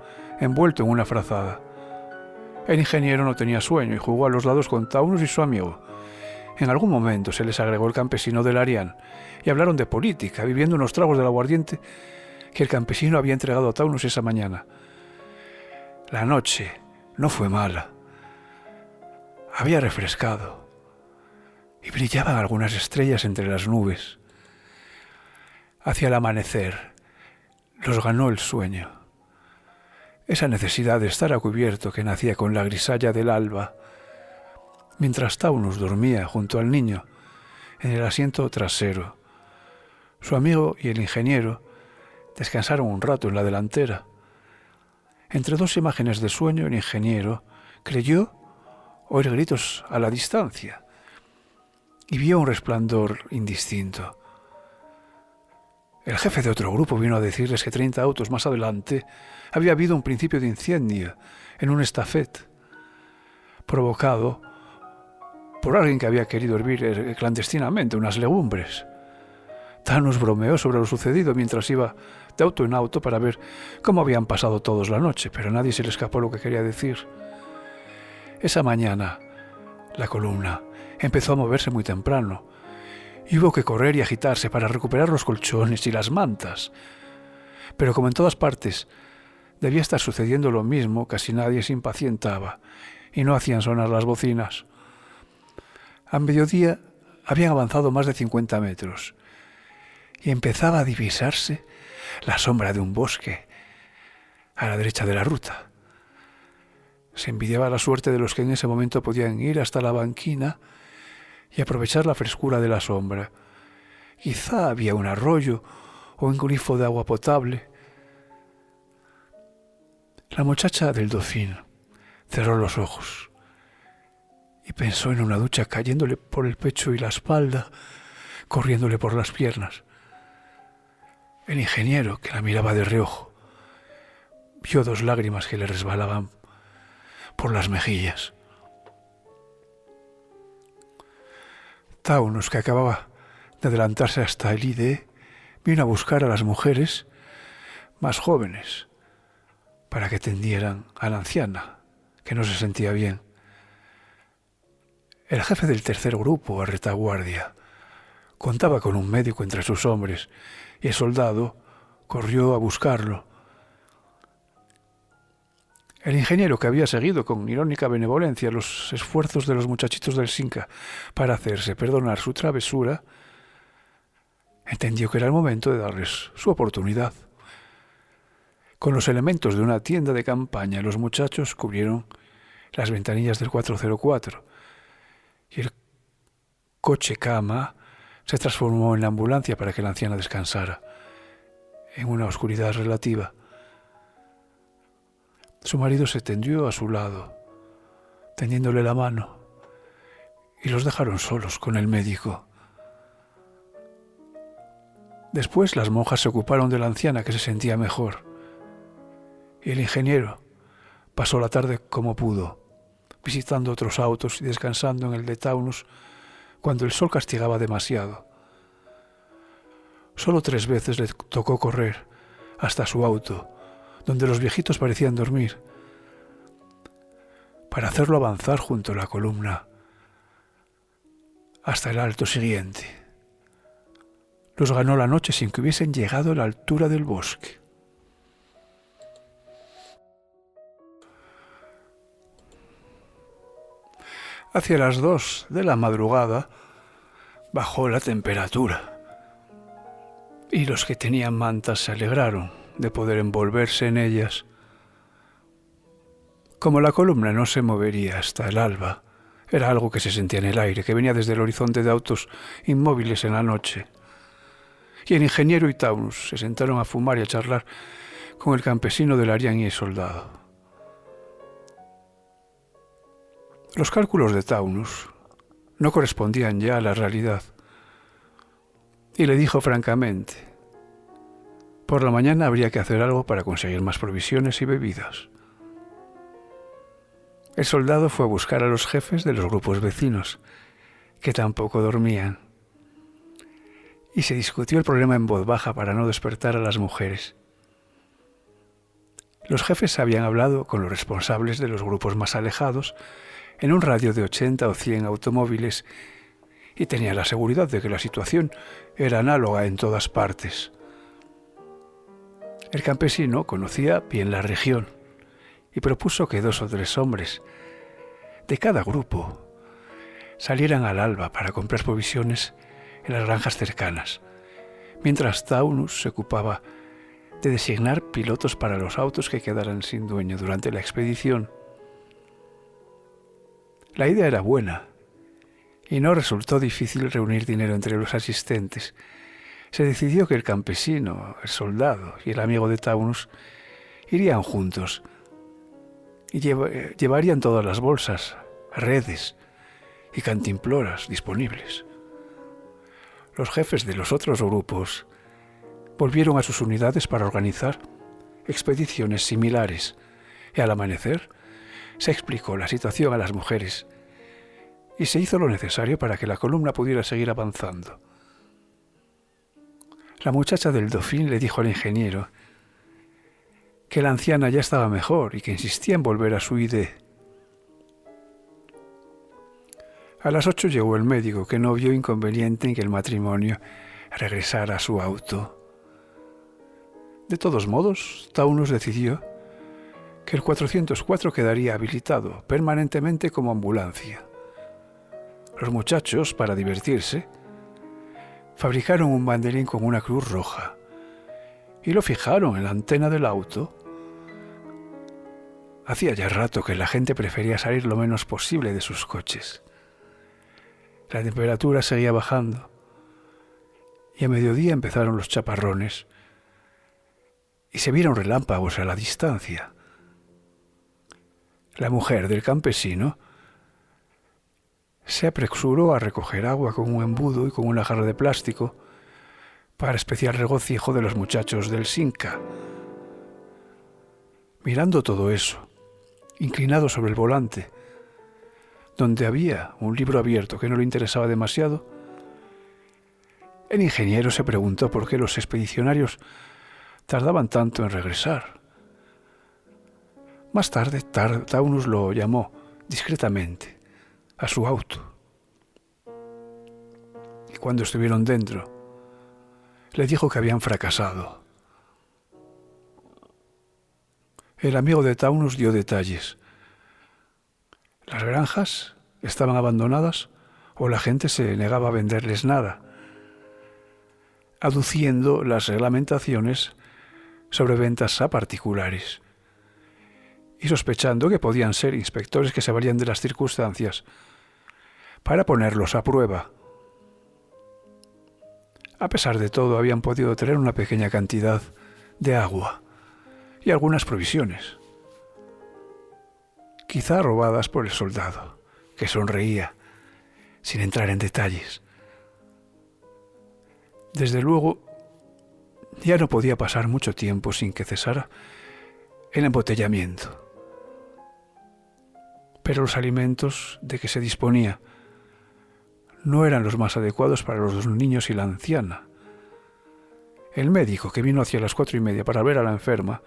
envuelto en una frazada. El ingeniero no tenía sueño y jugó a los dados con Taunus y su amigo. En algún momento se les agregó el campesino del Arián y hablaron de política, bebiendo unos tragos del aguardiente que el campesino había entregado a Taunus esa mañana. La noche no fue mala. Había refrescado y brillaban algunas estrellas entre las nubes. Hacia el amanecer los ganó el sueño. Esa necesidad de estar a cubierto que nacía con la grisalla del alba, mientras Taunus dormía junto al niño en el asiento trasero. Su amigo y el ingeniero descansaron un rato en la delantera. Entre 2 imágenes de sueño, el ingeniero creyó oír gritos a la distancia y vio un resplandor indistinto. El jefe de otro grupo vino a decirles que 30 autos más adelante había habido un principio de incendio en un estafet, provocado por alguien que había querido hervir clandestinamente unas legumbres. Taunus bromeó sobre lo sucedido mientras iba de auto en auto para ver cómo habían pasado todos la noche, pero a nadie se le escapó lo que quería decir. Esa mañana, la columna empezó a moverse muy temprano y hubo que correr y agitarse para recuperar los colchones y las mantas. Pero como en todas partes debía estar sucediendo lo mismo, casi nadie se impacientaba y no hacían sonar las bocinas. A mediodía habían avanzado más de 50 metros y empezaba a divisarse la sombra de un bosque a la derecha de la ruta. Se envidiaba la suerte de los que en ese momento podían ir hasta la banquina y aprovechar la frescura de la sombra. Quizá había un arroyo o un grifo de agua potable. La muchacha del Dauphin cerró los ojos y pensó en una ducha cayéndole por el pecho y la espalda, corriéndole por las piernas. El ingeniero, que la miraba de reojo, vio 2 lágrimas que le resbalaban por las mejillas. Taunus, que acababa de adelantarse hasta el IDE, vino a buscar a las mujeres más jóvenes para que tendieran a la anciana, que no se sentía bien. El jefe del tercer grupo, a retaguardia, contaba con un médico entre sus hombres y el soldado corrió a buscarlo. El ingeniero, que había seguido con irónica benevolencia los esfuerzos de los muchachitos del Cinca para hacerse perdonar su travesura, entendió que era el momento de darles su oportunidad. Con los elementos de una tienda de campaña, los muchachos cubrieron las ventanillas del 404 y el coche cama se transformó en la ambulancia para que la anciana descansara en una oscuridad relativa. Su marido se tendió a su lado, tendiéndole la mano, y los dejaron solos con el médico. Después las monjas se ocuparon de la anciana, que se sentía mejor, y el ingeniero pasó la tarde como pudo, visitando otros autos y descansando en el de Taunus cuando el sol castigaba demasiado. Solo 3 veces le tocó correr hasta su auto, donde los viejitos parecían dormir, para hacerlo avanzar junto a la columna hasta el alto siguiente. Los ganó la noche sin que hubiesen llegado a la altura del bosque. Hacia las 2 de la madrugada bajó la temperatura y los que tenían mantas se alegraron de poder envolverse en ellas. Como la columna no se movería hasta el alba, era algo que se sentía en el aire, que venía desde el horizonte de autos inmóviles en la noche. Y el ingeniero y Taunus se sentaron a fumar y a charlar con el campesino del Arián y el soldado. Los cálculos de Taunus no correspondían ya a la realidad, y le dijo francamente: por la mañana habría que hacer algo para conseguir más provisiones y bebidas. El soldado fue a buscar a los jefes de los grupos vecinos, que tampoco dormían, y se discutió el problema en voz baja para no despertar a las mujeres. Los jefes habían hablado con los responsables de los grupos más alejados en un radio de 80 o 100 automóviles y tenían la seguridad de que la situación era análoga en todas partes. El campesino conocía bien la región y propuso que 2 o 3 hombres de cada grupo salieran al alba para comprar provisiones en las granjas cercanas, mientras Taunus se ocupaba de designar pilotos para los autos que quedaran sin dueño durante la expedición. La idea era buena y no resultó difícil reunir dinero entre los asistentes. Se decidió que el campesino, el soldado y el amigo de Taunus irían juntos y llevarían todas las bolsas, redes y cantimploras disponibles. Los jefes de los otros grupos volvieron a sus unidades para organizar expediciones similares y al amanecer se explicó la situación a las mujeres y se hizo lo necesario para que la columna pudiera seguir avanzando. La muchacha del Dauphin le dijo al ingeniero que la anciana ya estaba mejor y que insistía en volver a su IDE. A las 8 llegó el médico, que no vio inconveniente en que el matrimonio regresara a su auto. De todos modos, Taunus decidió que el 404 quedaría habilitado permanentemente como ambulancia. Los muchachos, para divertirse, fabricaron un banderín con una cruz roja y lo fijaron en la antena del auto Hacía ya rato que la gente prefería salir lo menos posible de sus coches. La temperatura seguía bajando y a mediodía empezaron los chaparrones y se vieron relámpagos a la distancia. La mujer del campesino se apresuró a recoger agua con un embudo y con una jarra de plástico para especial regocijo de los muchachos del Cinca. Mirando todo eso, inclinado sobre el volante, donde había un libro abierto que no le interesaba demasiado, el ingeniero se preguntó por qué los expedicionarios tardaban tanto en regresar. Más tarde, Taunus lo llamó discretamente a su auto. Y cuando estuvieron dentro, le dijo que habían fracasado. El amigo de Taunus dio detalles. Las granjas estaban abandonadas o la gente se negaba a venderles nada, aduciendo las reglamentaciones sobre ventas a particulares y sospechando que podían ser inspectores que se valían de las circunstancias para ponerlos a prueba. A pesar de todo, habían podido tener una pequeña cantidad de agua y algunas provisiones, quizá robadas por el soldado, que sonreía, sin entrar en detalles. Desde luego, ya no podía pasar mucho tiempo sin que cesara el embotellamiento. Pero los alimentos de que se disponía no eran los más adecuados para los dos niños y la anciana. El médico, que vino hacia las 4:30 para ver a la enferma,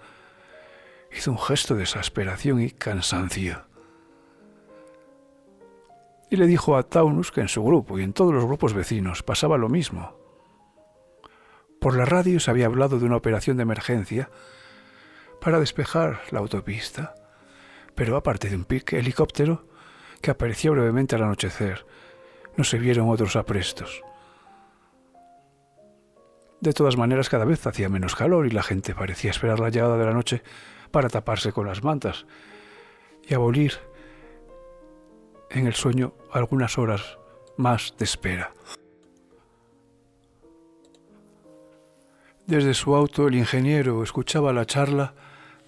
hizo un gesto de exasperación y cansancio. Y le dijo a Taunus que en su grupo y en todos los grupos vecinos pasaba lo mismo. Por la radio se había hablado de una operación de emergencia para despejar la autopista, pero aparte de un helicóptero que apareció brevemente al anochecer, no se vieron otros aprestos. De todas maneras, cada vez hacía menos calor y la gente parecía esperar la llegada de la noche para taparse con las mantas y abolir en el sueño algunas horas más de espera. Desde su auto, el ingeniero escuchaba la charla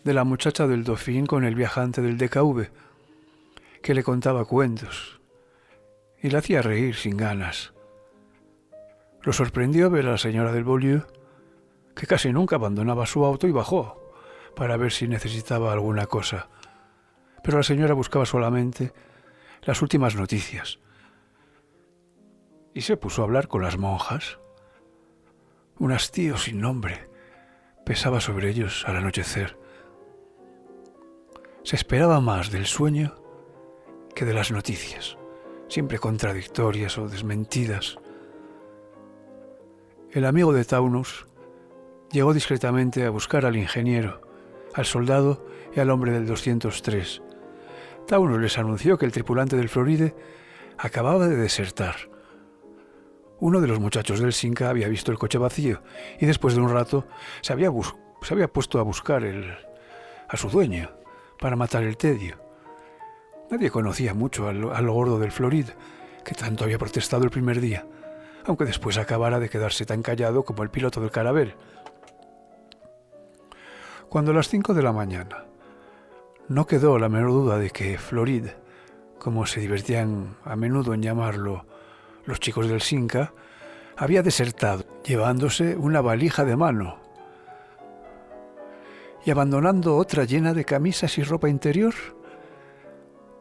de la muchacha del Dauphin con el viajante del DKV, que le contaba cuentos y le hacía reír sin ganas. Lo sorprendió ver a la señora del Beaulieu, que casi nunca abandonaba su auto y bajó para ver si necesitaba alguna cosa. Pero la señora buscaba solamente las últimas noticias y se puso a hablar con las monjas. Un hastío sin nombre pesaba sobre ellos al anochecer. Se esperaba más del sueño que de las noticias, siempre contradictorias o desmentidas. El amigo de Taunus llegó discretamente a buscar al ingeniero, al soldado y al hombre del 203. Taunus les anunció que el tripulante del Floride acababa de desertar. Uno de los muchachos del Cinca había visto el coche vacío y después de un rato se había puesto a buscar a su dueño para matar el tedio. Nadie conocía mucho al gordo del Floride, que tanto había protestado el primer día, aunque después acabara de quedarse tan callado como el piloto del Caravelle. Cuando a las 5 de la mañana no quedó la menor duda de que Floride, como se divertían a menudo en llamarlo los chicos del Cinca, había desertado, llevándose una valija de mano y abandonando otra llena de camisas y ropa interior,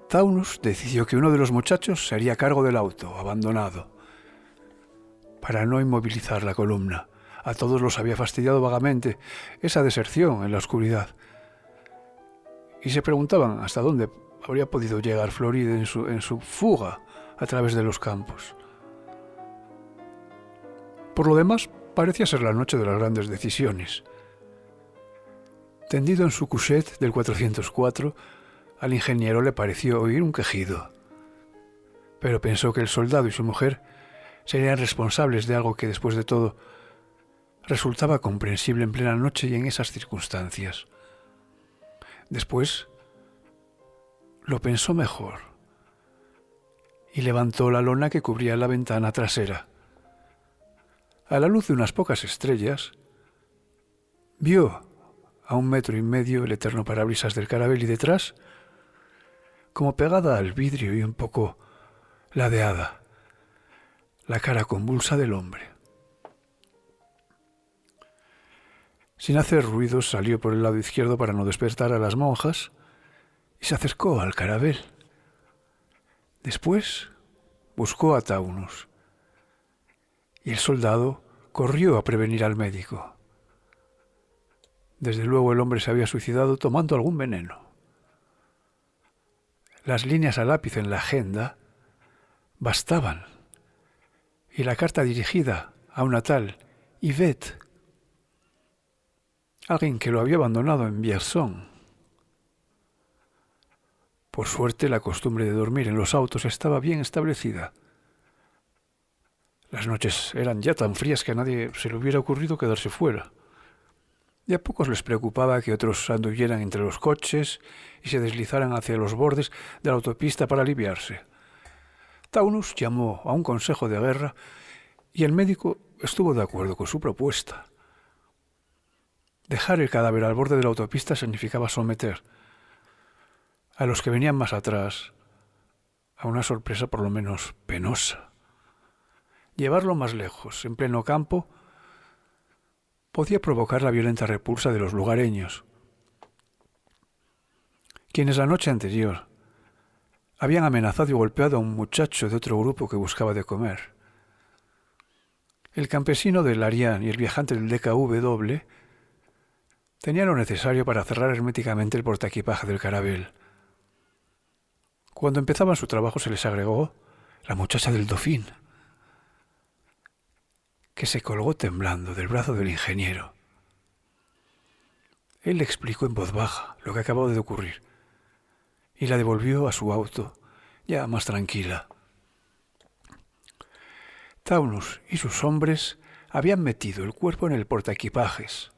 Taunus decidió que uno de los muchachos se haría cargo del auto abandonado para no inmovilizar la columna. A todos los había fastidiado vagamente esa deserción en la oscuridad y se preguntaban hasta dónde habría podido llegar Floride en su fuga a través de los campos. Por lo demás, parecía ser la noche de las grandes decisiones. Tendido en su couchette del 404, al ingeniero le pareció oír un quejido, pero pensó que el soldado y su mujer serían responsables de algo que, después de todo, resultaba comprensible en plena noche y en esas circunstancias. Después, lo pensó mejor y levantó la lona que cubría la ventana trasera. A la luz de unas pocas estrellas, vio a 1,5 metros el eterno parabrisas del Caravelle y detrás, como pegada al vidrio y un poco ladeada, la cara convulsa del hombre. Sin hacer ruidos salió por el lado izquierdo para no despertar a las monjas y se acercó al Caravelle. Después buscó a Taunus y el soldado corrió a prevenir al médico. Desde luego el hombre se había suicidado tomando algún veneno. Las líneas a lápiz en la agenda bastaban y la carta dirigida a una tal Yvette, alguien que lo había abandonado en Vierzon. Por suerte, la costumbre de dormir en los autos estaba bien establecida. Las noches eran ya tan frías que a nadie se le hubiera ocurrido quedarse fuera. Y a pocos les preocupaba que otros anduvieran entre los coches y se deslizaran hacia los bordes de la autopista para aliviarse. Taunus llamó a un consejo de guerra y el médico estuvo de acuerdo con su propuesta. Dejar el cadáver al borde de la autopista significaba someter a los que venían más atrás a una sorpresa por lo menos penosa. Llevarlo más lejos, en pleno campo, podía provocar la violenta repulsa de los lugareños, quienes la noche anterior habían amenazado y golpeado a un muchacho de otro grupo que buscaba de comer. El campesino del Ariane y el viajante del DKW tenían lo necesario para cerrar herméticamente el portaequipaje del Caravelle. Cuando empezaban su trabajo se les agregó la muchacha del Dauphin, que se colgó temblando del brazo del ingeniero. Él le explicó en voz baja lo que acababa de ocurrir y la devolvió a su auto, ya más tranquila. Taunus y sus hombres habían metido el cuerpo en el portaequipajes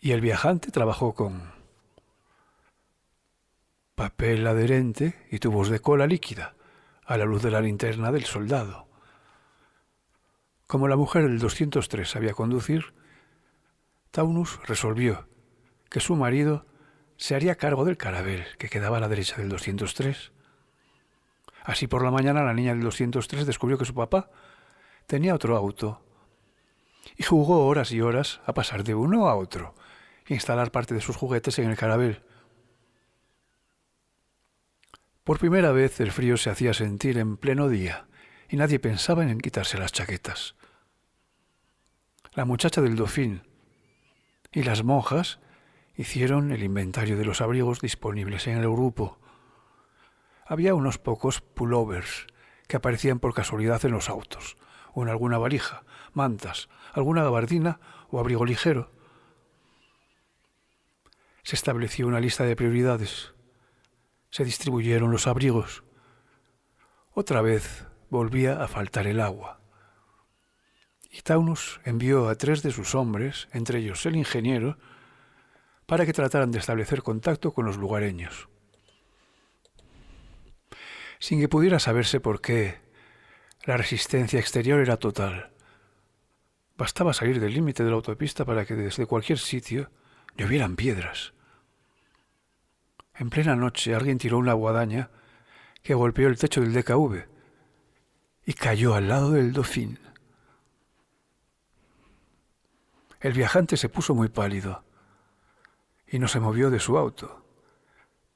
y el viajante trabajó con papel adherente y tubos de cola líquida a la luz de la linterna del soldado. Como la mujer del 203 sabía conducir, Taunus resolvió que su marido se haría cargo del Caravelle, que quedaba a la derecha del 203. Así por la mañana la niña del 203 descubrió que su papá tenía otro auto y jugó horas y horas a pasar de uno a otro e instalar parte de sus juguetes en el Caravelle. Por primera vez el frío se hacía sentir en pleno día y nadie pensaba en quitarse las chaquetas. La muchacha del Dauphin y las monjas hicieron el inventario de los abrigos disponibles en el grupo. Había unos pocos pullovers que aparecían por casualidad en los autos, o en alguna valija, mantas, alguna gabardina o abrigo ligero. Se estableció una lista de prioridades. Se distribuyeron los abrigos. Otra vez volvía a faltar el agua. Y Taunus envió a 3 de sus hombres, entre ellos el ingeniero, para que trataran de establecer contacto con los lugareños. Sin que pudiera saberse por qué, la resistencia exterior era total. Bastaba salir del límite de la autopista para que desde cualquier sitio llovieran piedras. En plena noche alguien tiró una guadaña que golpeó el techo del DKV y cayó al lado del Dauphin. El viajante se puso muy pálido y no se movió de su auto,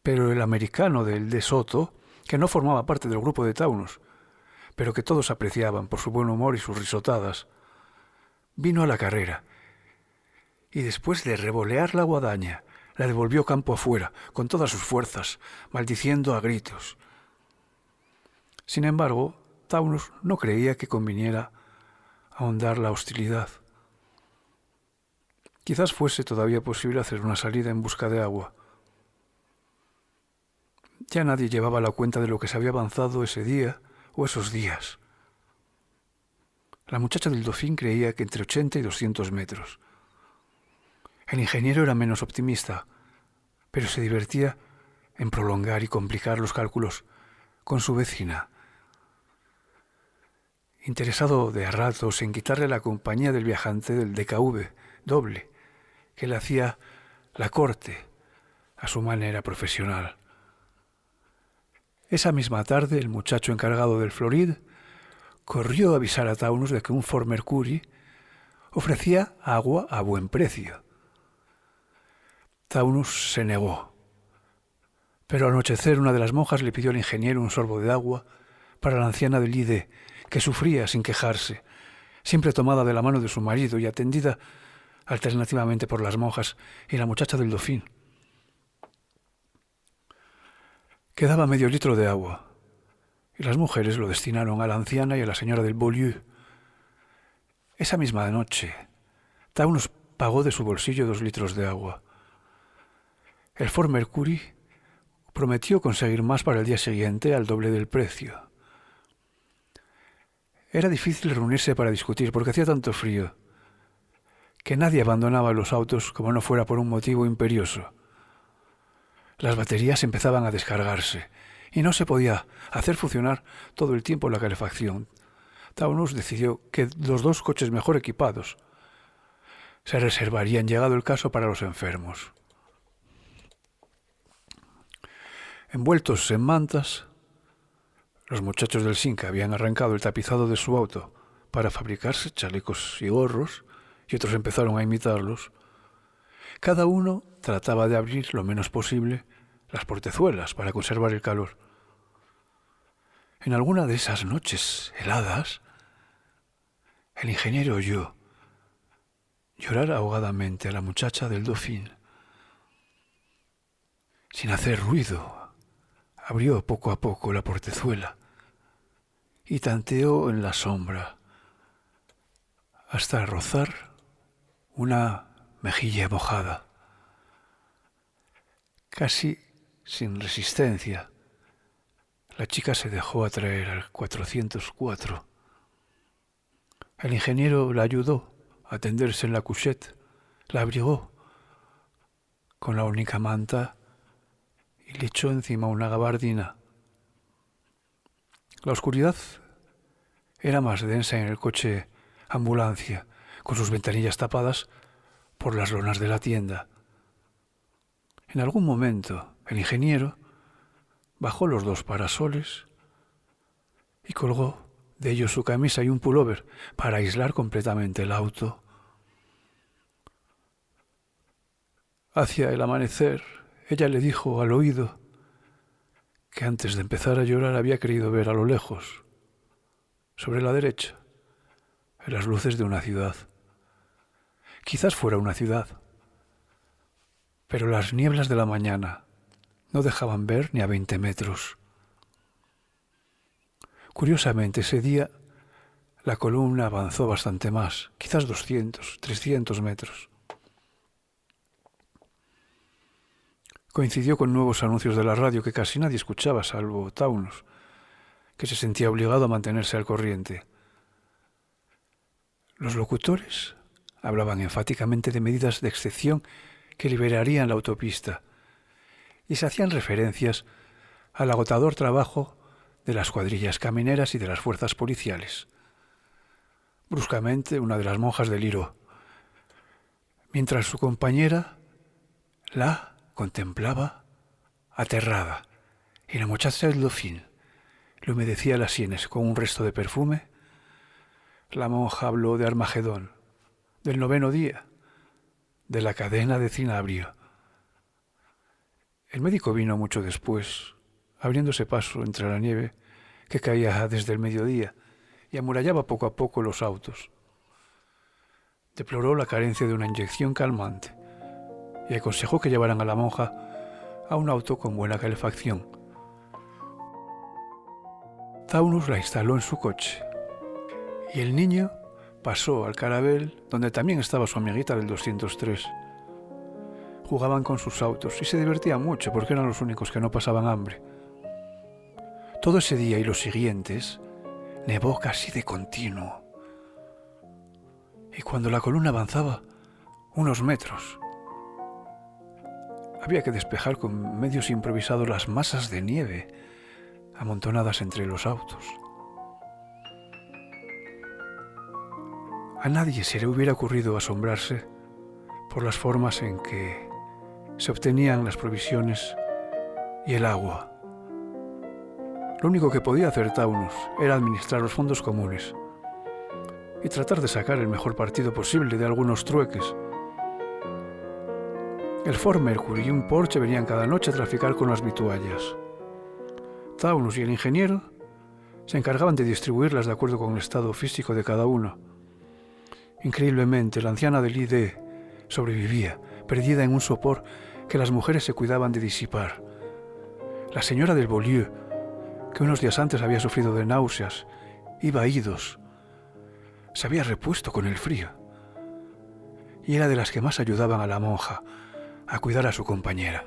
pero el americano del De Soto, que no formaba parte del grupo de Taunus, pero que todos apreciaban por su buen humor y sus risotadas, vino a la carrera y después de revolear la guadaña la devolvió campo afuera con todas sus fuerzas, maldiciendo a gritos. Sin embargo, Taunus no creía que conviniera ahondar la hostilidad. Quizás fuese todavía posible hacer una salida en busca de agua. Ya nadie llevaba la cuenta de lo que se había avanzado ese día o esos días. La muchacha del Dauphin creía que entre 80 y 200 metros. El ingeniero era menos optimista, pero se divertía en prolongar y complicar los cálculos con su vecina, interesado de a ratos en quitarle la compañía del viajante del DKV doble, que le hacía la corte a su manera profesional. Esa misma tarde, el muchacho encargado del Florid corrió a avisar a Taunus de que un Ford Mercury ofrecía agua a buen precio. Taunus se negó, pero al anochecer una de las monjas le pidió al ingeniero un sorbo de agua para la anciana del Lide, que sufría sin quejarse, siempre tomada de la mano de su marido y atendida alternativamente por las monjas y la muchacha del Dauphin. Quedaba medio litro de agua, y las mujeres lo destinaron a la anciana y a la señora del Beaulieu. Esa misma noche, Taunus pagó de su bolsillo 2 litros de agua. El Ford Mercury prometió conseguir más para el día siguiente al doble del precio. Era difícil reunirse para discutir porque hacía tanto frío que nadie abandonaba los autos como no fuera por un motivo imperioso. Las baterías empezaban a descargarse y no se podía hacer funcionar todo el tiempo la calefacción. Taunus decidió que los 2 coches mejor equipados se reservarían, llegado el caso, para los enfermos. Envueltos en mantas, los muchachos del Cinca habían arrancado el tapizado de su auto para fabricarse chalecos y gorros, y otros empezaron a imitarlos. Cada uno trataba de abrir lo menos posible las portezuelas para conservar el calor. En alguna de esas noches heladas, el ingeniero oyó llorar ahogadamente a la muchacha del Dauphin. Sin hacer ruido, abrió poco a poco la portezuela y tanteó en la sombra hasta rozar una mejilla mojada. Casi sin resistencia, la chica se dejó atraer al 404. El ingeniero la ayudó a tenderse en la couchette, la abrigó con la única manta y le echó encima una gabardina. La oscuridad era más densa en el coche ambulancia, con sus ventanillas tapadas por las lonas de la tienda. En algún momento, el ingeniero bajó los 2 parasoles y colgó de ellos su camisa y un pullover para aislar completamente el auto. Hacia el amanecer, ella le dijo al oído que antes de empezar a llorar había creído ver a lo lejos, sobre la derecha, las luces de una ciudad. Quizás fuera una ciudad, pero las nieblas de la mañana no dejaban ver ni a 20 metros. Curiosamente, ese día la columna avanzó bastante más, quizás 200, 300 metros. Coincidió con nuevos anuncios de la radio que casi nadie escuchaba, salvo Taunus, que se sentía obligado a mantenerse al corriente. Los locutores hablaban enfáticamente de medidas de excepción que liberarían la autopista y se hacían referencias al agotador trabajo de las cuadrillas camineras y de las fuerzas policiales. Bruscamente, una de las monjas deliró, mientras su compañera la contemplaba aterrada, y la muchacha del Dauphin le humedecía las sienes con un resto de perfume. La monja habló de Armagedón, del 9º día, de la cadena de Cinabrio. El médico vino mucho después, abriéndose paso entre la nieve que caía desde el mediodía y amurallaba poco a poco los autos. Deploró la carencia de una inyección calmante y aconsejó que llevaran a la monja a un auto con buena calefacción. Taunus la instaló en su coche y el niño pasó al Caravelle, donde también estaba su amiguita del 203. Jugaban con sus autos y se divertían mucho porque eran los únicos que no pasaban hambre. Todo ese día y los siguientes nevó casi de continuo. Y cuando la columna avanzaba unos metros, Había que despejar con medios improvisados las masas de nieve amontonadas entre los autos. A nadie se le hubiera ocurrido asombrarse por las formas en que se obtenían las provisiones y el agua. Lo único que podía hacer Taunus era administrar los fondos comunes y tratar de sacar el mejor partido posible de algunos trueques. El Ford Mercury y un Porsche venían cada noche a traficar con las vituallas. Taunus y el ingeniero se encargaban de distribuirlas de acuerdo con el estado físico de cada uno. Increíblemente, la anciana del ID sobrevivía, perdida en un sopor que las mujeres se cuidaban de disipar. La señora del Beaulieu, que unos días antes había sufrido de náuseas y vaídos, se había repuesto con el frío y era de las que más ayudaban a la monja a cuidar a su compañera.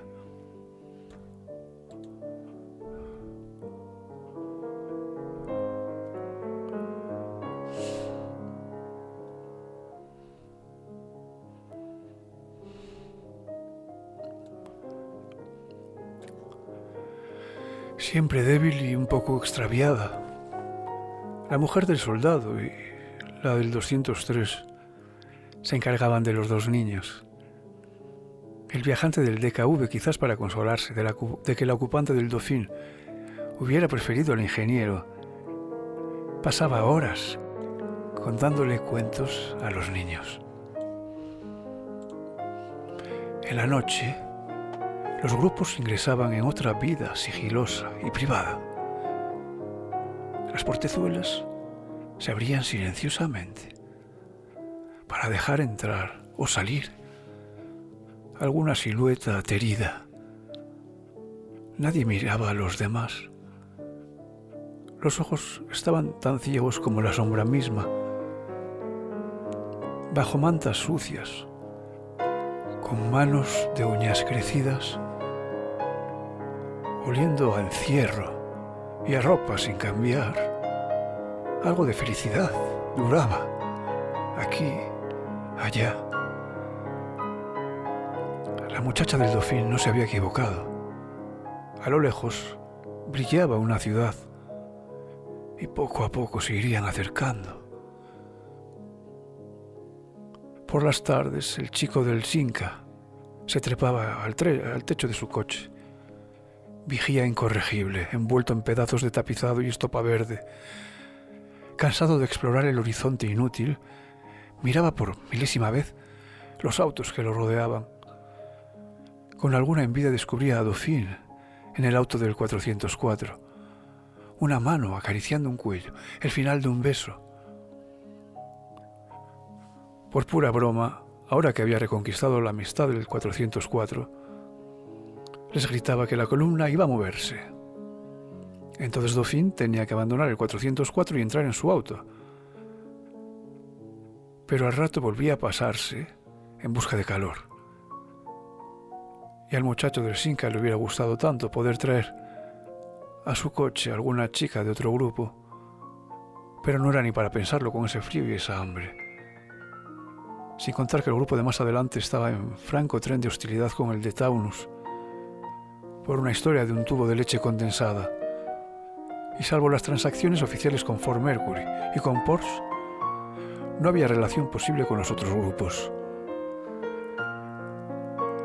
Siempre débil y un poco extraviada, la mujer del soldado y la del 203 se encargaban de los dos niños. El viajante del DKV, quizás para consolarse de que la ocupante del Dauphin hubiera preferido al ingeniero, pasaba horas contándole cuentos a los niños. En la noche, los grupos ingresaban en otra vida sigilosa y privada. Las portezuelas se abrían silenciosamente para dejar entrar o salir alguna silueta aterida. Nadie miraba a los demás. Los ojos estaban tan ciegos como la sombra misma. Bajo mantas sucias, con manos de uñas crecidas, oliendo a encierro y a ropa sin cambiar, algo de felicidad duraba, aquí, allá. La muchacha del Dauphin no se había equivocado. A lo lejos brillaba una ciudad y poco a poco se irían acercando. Por las tardes, el chico del Cinca se trepaba al techo de su coche. Vigía incorregible, envuelto en pedazos de tapizado y estopa verde. Cansado de explorar el horizonte inútil, miraba por milésima vez los autos que lo rodeaban. Con alguna envidia descubría a Dauphin en el auto del 404. Una mano acariciando un cuello, el final de un beso. Por pura broma, ahora que había reconquistado la amistad del 404, les gritaba que la columna iba a moverse. Entonces Dauphin tenía que abandonar el 404 y entrar en su auto. Pero al rato volvía a pasarse en busca de calor. Y al muchacho del Cinca le hubiera gustado tanto poder traer a su coche alguna chica de otro grupo, pero no era ni para pensarlo con ese frío y esa hambre. Sin contar que el grupo de más adelante estaba en franco tren de hostilidad con el de Taunus, por una historia de un tubo de leche condensada. Y salvo las transacciones oficiales con Ford Mercury y con Porsche, no había relación posible con los otros grupos.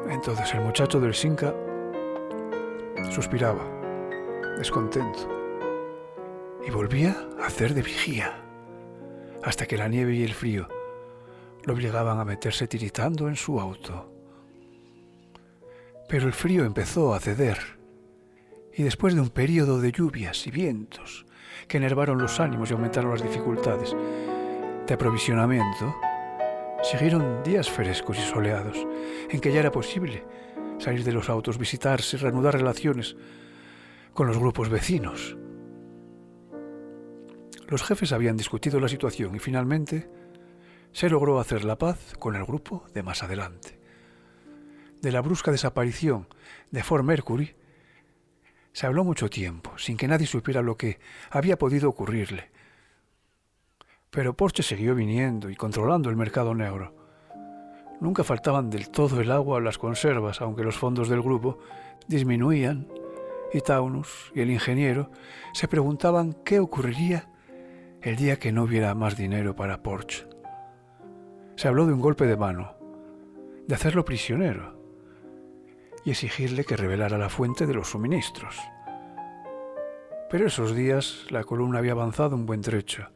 Entonces el muchacho del Cinca suspiraba, descontento, y volvía a hacer de vigía, hasta que la nieve y el frío lo obligaban a meterse tiritando en su auto. Pero el frío empezó a ceder, y después de un período de lluvias y vientos que enervaron los ánimos y aumentaron las dificultades de aprovisionamiento, siguieron días frescos y soleados, en que ya era posible salir de los autos, visitarse, reanudar relaciones con los grupos vecinos. Los jefes habían discutido la situación y finalmente se logró hacer la paz con el grupo de más adelante. De la brusca desaparición de Ford Mercury se habló mucho tiempo, sin que nadie supiera lo que había podido ocurrirle. Pero Porsche siguió viniendo y controlando el mercado negro. Nunca faltaban del todo el agua o las conservas, aunque los fondos del grupo disminuían y Taunus y el ingeniero se preguntaban qué ocurriría el día que no hubiera más dinero para Porsche. Se habló de un golpe de mano, de hacerlo prisionero y exigirle que revelara la fuente de los suministros. Pero esos días la columna había avanzado un buen trecho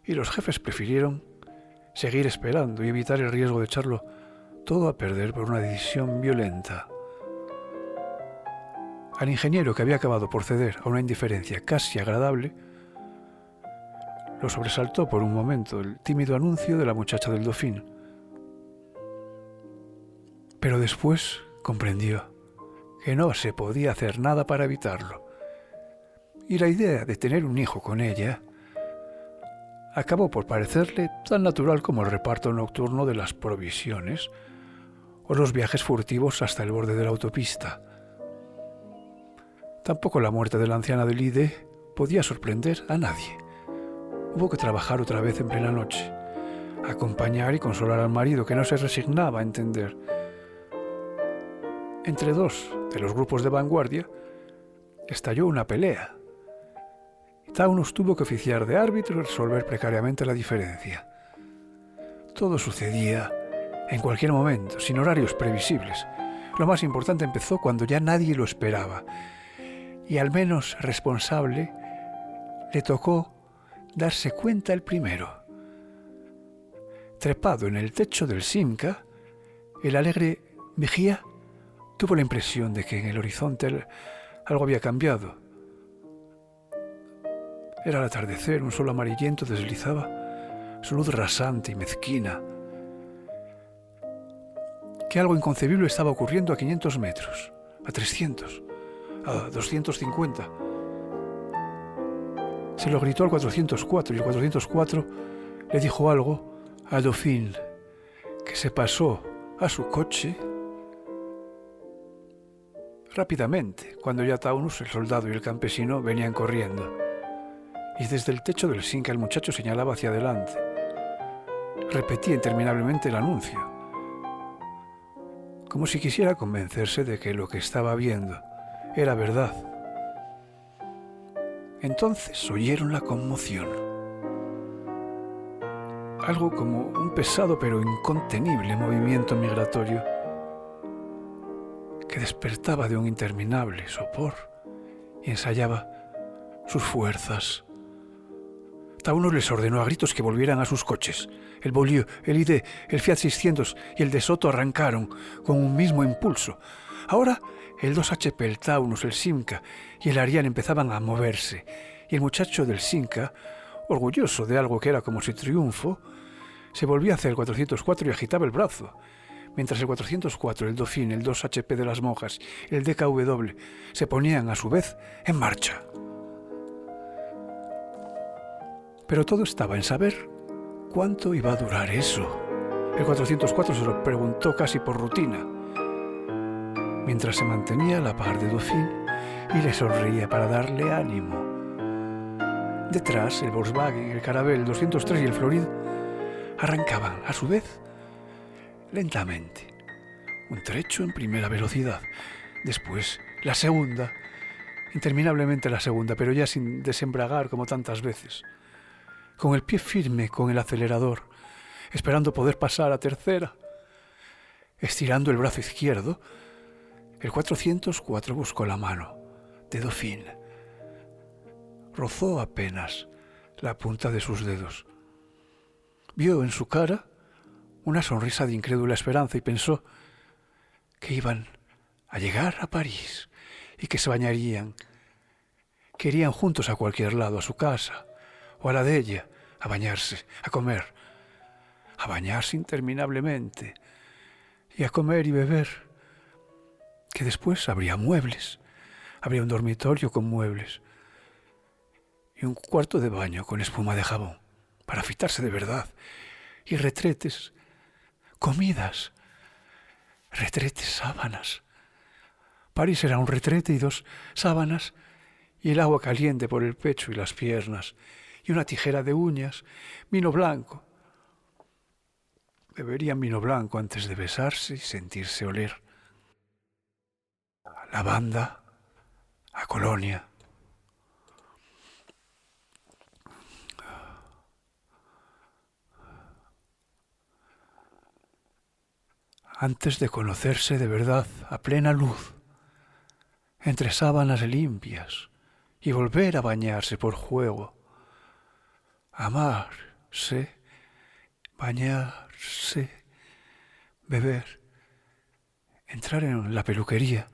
y los jefes prefirieron seguir esperando y evitar el riesgo de echarlo todo a perder por una decisión violenta. Al ingeniero, que había acabado por ceder a una indiferencia casi agradable, lo sobresaltó por un momento el tímido anuncio de la muchacha del Dauphin. Pero después comprendió que no se podía hacer nada para evitarlo, y la idea de tener un hijo con ella acabó por parecerle tan natural como el reparto nocturno de las provisiones o los viajes furtivos hasta el borde de la autopista. Tampoco la muerte de la anciana de Lide podía sorprender a nadie. Hubo que trabajar otra vez en plena noche, acompañar y consolar al marido, que no se resignaba a entender. Entre dos de los grupos de vanguardia estalló una pelea. Taunus tuvo que oficiar de árbitro y resolver precariamente la diferencia. Todo sucedía en cualquier momento, sin horarios previsibles. Lo más importante empezó cuando ya nadie lo esperaba, y al menos responsable le tocó darse cuenta el primero. Trepado en el techo del Simca, el alegre vigía tuvo la impresión de que en el horizonte algo había cambiado. Era el atardecer, un sol amarillento deslizaba su luz rasante y mezquina. Que algo inconcebible estaba ocurriendo a 500 metros, a 300, a 250. Se lo gritó al 404 y el 404 le dijo algo al Dauphin, que se pasó a su coche rápidamente, cuando ya Taunus, el soldado y el campesino venían corriendo. Y desde el techo del Simca el muchacho señalaba hacia adelante. Repetía interminablemente el anuncio, como si quisiera convencerse de que lo que estaba viendo era verdad. Entonces oyeron la conmoción. Algo como un pesado pero incontenible movimiento migratorio que despertaba de un interminable sopor y ensayaba sus fuerzas. Taunus les ordenó a gritos que volvieran a sus coches. El Beaulieu, el ID, el Fiat 600 y el de Soto arrancaron con un mismo impulso. Ahora el 2HP, el Taunus, el Simca y el Ariane empezaban a moverse, y el muchacho del Simca, orgulloso de algo que era como su triunfo, se volvía hacia el 404 y agitaba el brazo, mientras el 404, el Dauphin, el 2HP de las monjas y el DKW se ponían a su vez en marcha. Pero todo estaba en saber cuánto iba a durar eso. El 404 se lo preguntó casi por rutina, mientras se mantenía a la par de Dauphin y le sonreía para darle ánimo. Detrás, el Volkswagen, el Caravelle, el 203 y el Florid arrancaban, a su vez, lentamente. Un trecho en primera velocidad. Después, la segunda, interminablemente la segunda, pero ya sin desembragar como tantas veces. Con el pie firme con el acelerador, esperando poder pasar a tercera. Estirando el brazo izquierdo, el 404 buscó la mano de Dauphin. Rozó apenas la punta de sus dedos. Vio en su cara una sonrisa de incrédula esperanza y pensó que iban a llegar a París y que se bañarían, que irían juntos a cualquier lado, a su casa o a la de ella, a bañarse, a comer, a bañarse interminablemente y a comer y beber, que después habría muebles, habría un dormitorio con muebles y un cuarto de baño con espuma de jabón para afeitarse de verdad, y retretes, comidas, retretes, sábanas. París era un retrete y 2 sábanas y el agua caliente por el pecho y las piernas y una tijera de uñas, vino blanco. beberían vino blanco antes de besarse y sentirse oler a lavanda, a colonia. Antes de conocerse de verdad a plena luz, entre sábanas limpias, y volver a bañarse por juego. Amarse, bañarse, beber, entrar en la peluquería,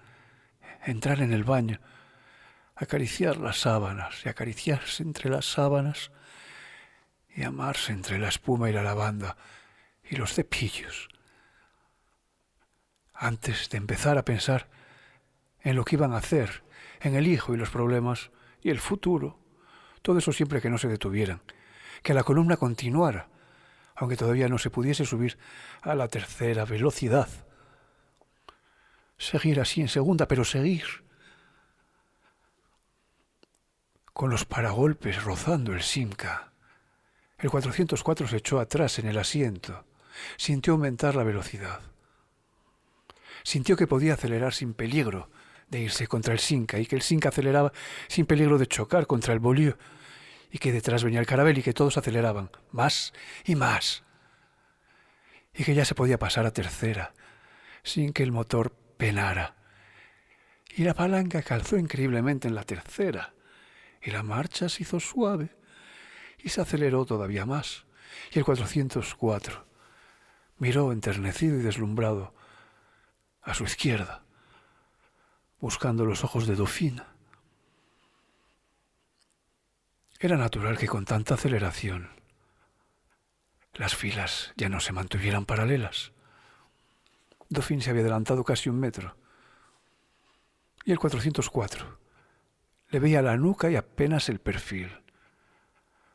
entrar en el baño, acariciar las sábanas y acariciarse entre las sábanas y amarse entre la espuma y la lavanda y los cepillos. Antes de empezar a pensar en lo que iban a hacer, en el hijo y los problemas y el futuro, todo eso siempre que no se detuvieran, que la columna continuara, aunque todavía no se pudiese subir a la tercera velocidad. Seguir así en segunda, pero seguir, con los paragolpes rozando el Simca. El 404 se echó atrás en el asiento, sintió aumentar la velocidad. Sintió que podía acelerar sin peligro de irse contra el Simca y que el Simca aceleraba sin peligro de chocar contra el Beaulieu y que detrás venía el Caravelle y que todos aceleraban más y más y que ya se podía pasar a tercera sin que el motor penara. Y la palanca calzó increíblemente en la tercera y la marcha se hizo suave y se aceleró todavía más. Y el 404 miró enternecido y deslumbrado a su izquierda, buscando los ojos de Dauphin. Era natural que con tanta aceleración las filas ya no se mantuvieran paralelas. Dauphin se había adelantado casi 1 metro. Y el 404 le veía la nuca y apenas el perfil.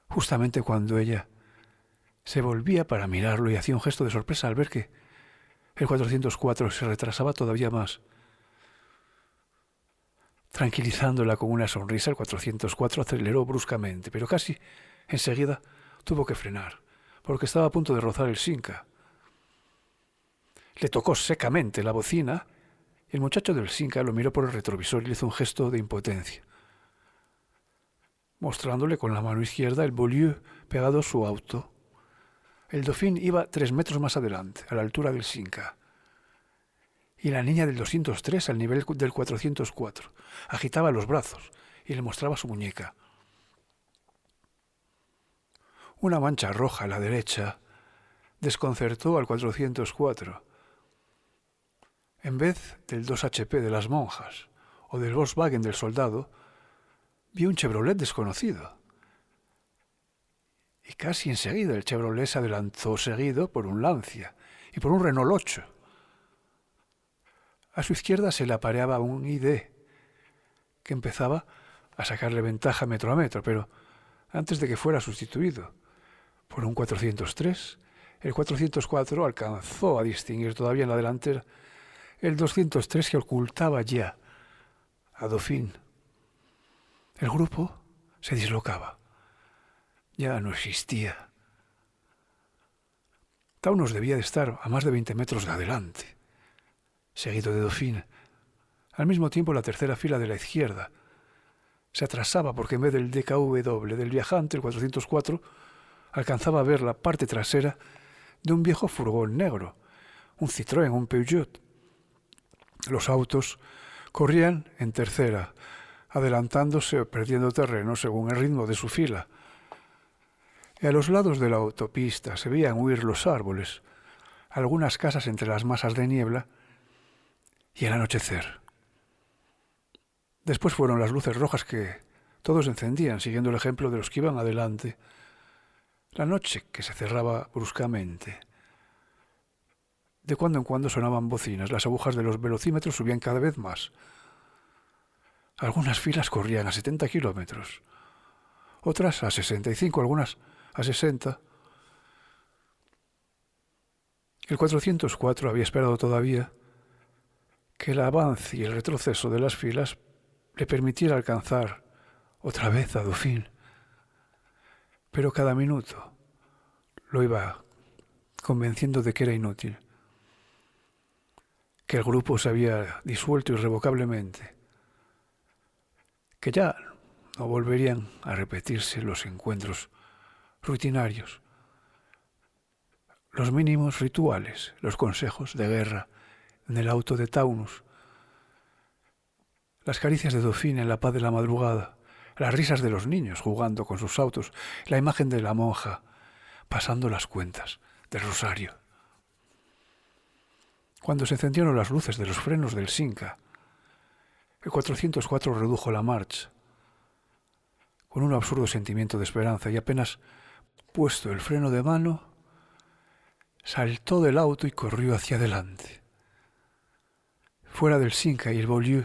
Justamente cuando ella se volvía para mirarlo y hacía un gesto de sorpresa al ver que el 404 se retrasaba todavía más. Tranquilizándola con una sonrisa, el 404 aceleró bruscamente, pero casi enseguida tuvo que frenar, porque estaba a punto de rozar el Simca. Le tocó secamente la bocina y el muchacho del Simca lo miró por el retrovisor y le hizo un gesto de impotencia, mostrándole con la mano izquierda el Beaulieu pegado a su auto. El Dauphin iba 3 metros más adelante, a la altura del Simca. Y la niña del 203, al nivel del 404, agitaba los brazos y le mostraba su muñeca. Una mancha roja a la derecha desconcertó al 404. En vez del 2HP de las monjas o del Volkswagen del soldado, vio un Chevrolet desconocido. Y casi enseguida el Chevrolet se adelantó seguido por un Lancia y por un Renault 8. A su izquierda se le apareaba un ID que empezaba a sacarle ventaja metro a metro, pero antes de que fuera sustituido por un 403, el 404 alcanzó a distinguir todavía en la delantera el 203 que ocultaba ya a Dauphin. El grupo se dislocaba. Ya no existía. Taunus debía de estar a más de 20 metros de adelante, seguido de Dauphin. Al mismo tiempo, la tercera fila de la izquierda se atrasaba porque en vez del DKW del viajante, el 404 alcanzaba a ver la parte trasera de un viejo furgón negro, un Citroën, un Peugeot. Los autos corrían en tercera, adelantándose o perdiendo terreno según el ritmo de su fila. Y a los lados de la autopista se veían huir los árboles, algunas casas entre las masas de niebla y el anochecer. Después fueron las luces rojas que todos encendían, siguiendo el ejemplo de los que iban adelante. La noche que se cerraba bruscamente. De cuando en cuando sonaban bocinas, las agujas de los velocímetros subían cada vez más. Algunas filas corrían a 70 kilómetros, otras a 65, algunas a 60. El 404 había esperado todavía que el avance y el retroceso de las filas le permitiera alcanzar otra vez a Dauphin. Pero cada minuto lo iba convenciendo de que era inútil, que el grupo se había disuelto irrevocablemente, que ya no volverían a repetirse los encuentros rutinarios, los mínimos rituales, los consejos de guerra en el auto de Taunus, las caricias de Dauphine en la paz de la madrugada, las risas de los niños jugando con sus autos, la imagen de la monja pasando las cuentas del rosario. Cuando se encendieron las luces de los frenos del Simca, el 404 redujo la marcha con un absurdo sentimiento de esperanza y apenas puesto el freno de mano, saltó del auto y corrió hacia adelante. Fuera del Simca y el Beaulieu,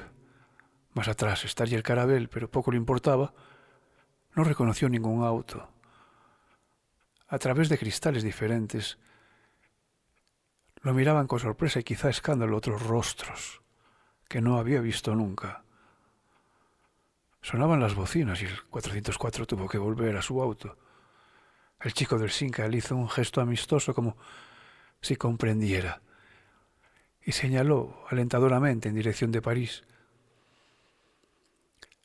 más atrás estaría el Caravelle, pero poco le importaba, no reconoció ningún auto. A través de cristales diferentes, lo miraban con sorpresa y quizá escándalo otros rostros que no había visto nunca. Sonaban las bocinas y el 404 tuvo que volver a su auto. El chico del Simca le hizo un gesto amistoso como si comprendiera y señaló alentadoramente en dirección de París.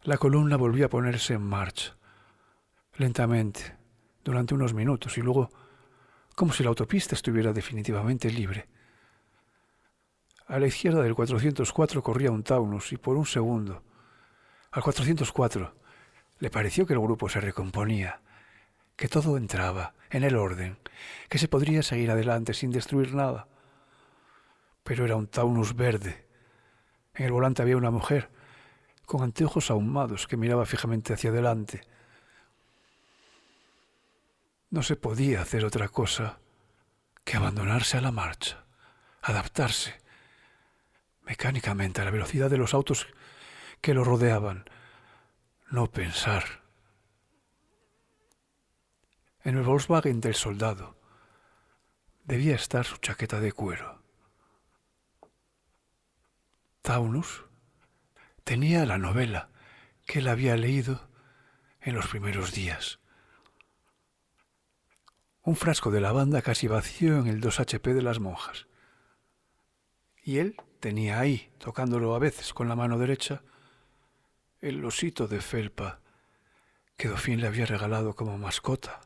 La columna volvió a ponerse en marcha, lentamente, durante unos minutos y luego como si la autopista estuviera definitivamente libre. A la izquierda del 404 corría un Taunus y por un segundo al 404 le pareció que el grupo se recomponía, que todo entraba en el orden, que se podría seguir adelante sin destruir nada. Pero era un Taunus verde. En el volante había una mujer con anteojos ahumados que miraba fijamente hacia adelante. No se podía hacer otra cosa que abandonarse a la marcha, adaptarse mecánicamente a la velocidad de los autos que lo rodeaban, no pensar. En el Volkswagen del soldado debía estar su chaqueta de cuero. Taunus tenía la novela que él había leído en los primeros días. Un frasco de lavanda casi vacío en el 2HP de las monjas. Y él tenía ahí, tocándolo a veces con la mano derecha, el osito de felpa que Dauphine le había regalado como mascota.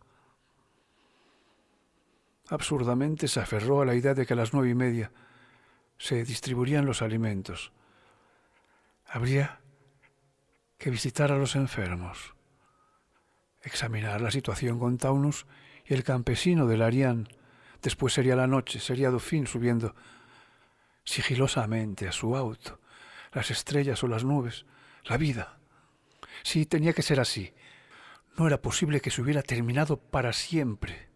Absurdamente se aferró a la idea de que a las 9:30 se distribuirían los alimentos. Habría que visitar a los enfermos, examinar la situación con Taunus y el campesino del Ariane. Después sería la noche, sería Dauphine subiendo sigilosamente a su auto, las estrellas o las nubes, la vida. Sí, tenía que ser así. No era posible que se hubiera terminado para siempre.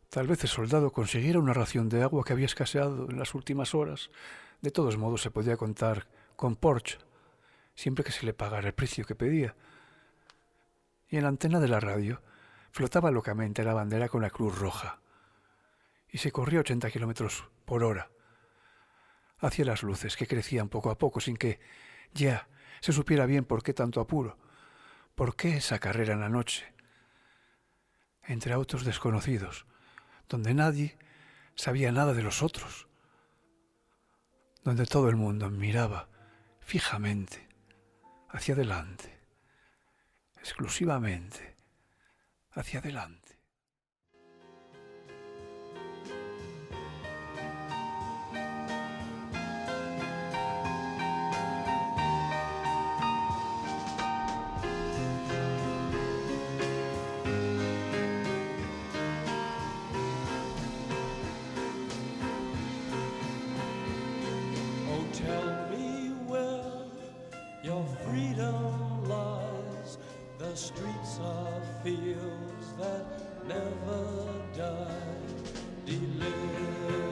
Tal vez el soldado consiguiera una ración de agua que había escaseado en las últimas horas. De todos modos se podía contar con Porsche, siempre que se le pagara el precio que pedía. Y en la antena de la radio flotaba locamente la bandera con la cruz roja. Y se corría 80 kilómetros por hora hacia las luces que crecían poco a poco sin que ya se supiera bien por qué tanto apuro, por qué esa carrera en la noche, entre autos desconocidos, donde nadie sabía nada de los otros, donde todo el mundo miraba fijamente hacia adelante, exclusivamente hacia adelante. The streets are fields that never die. Deliver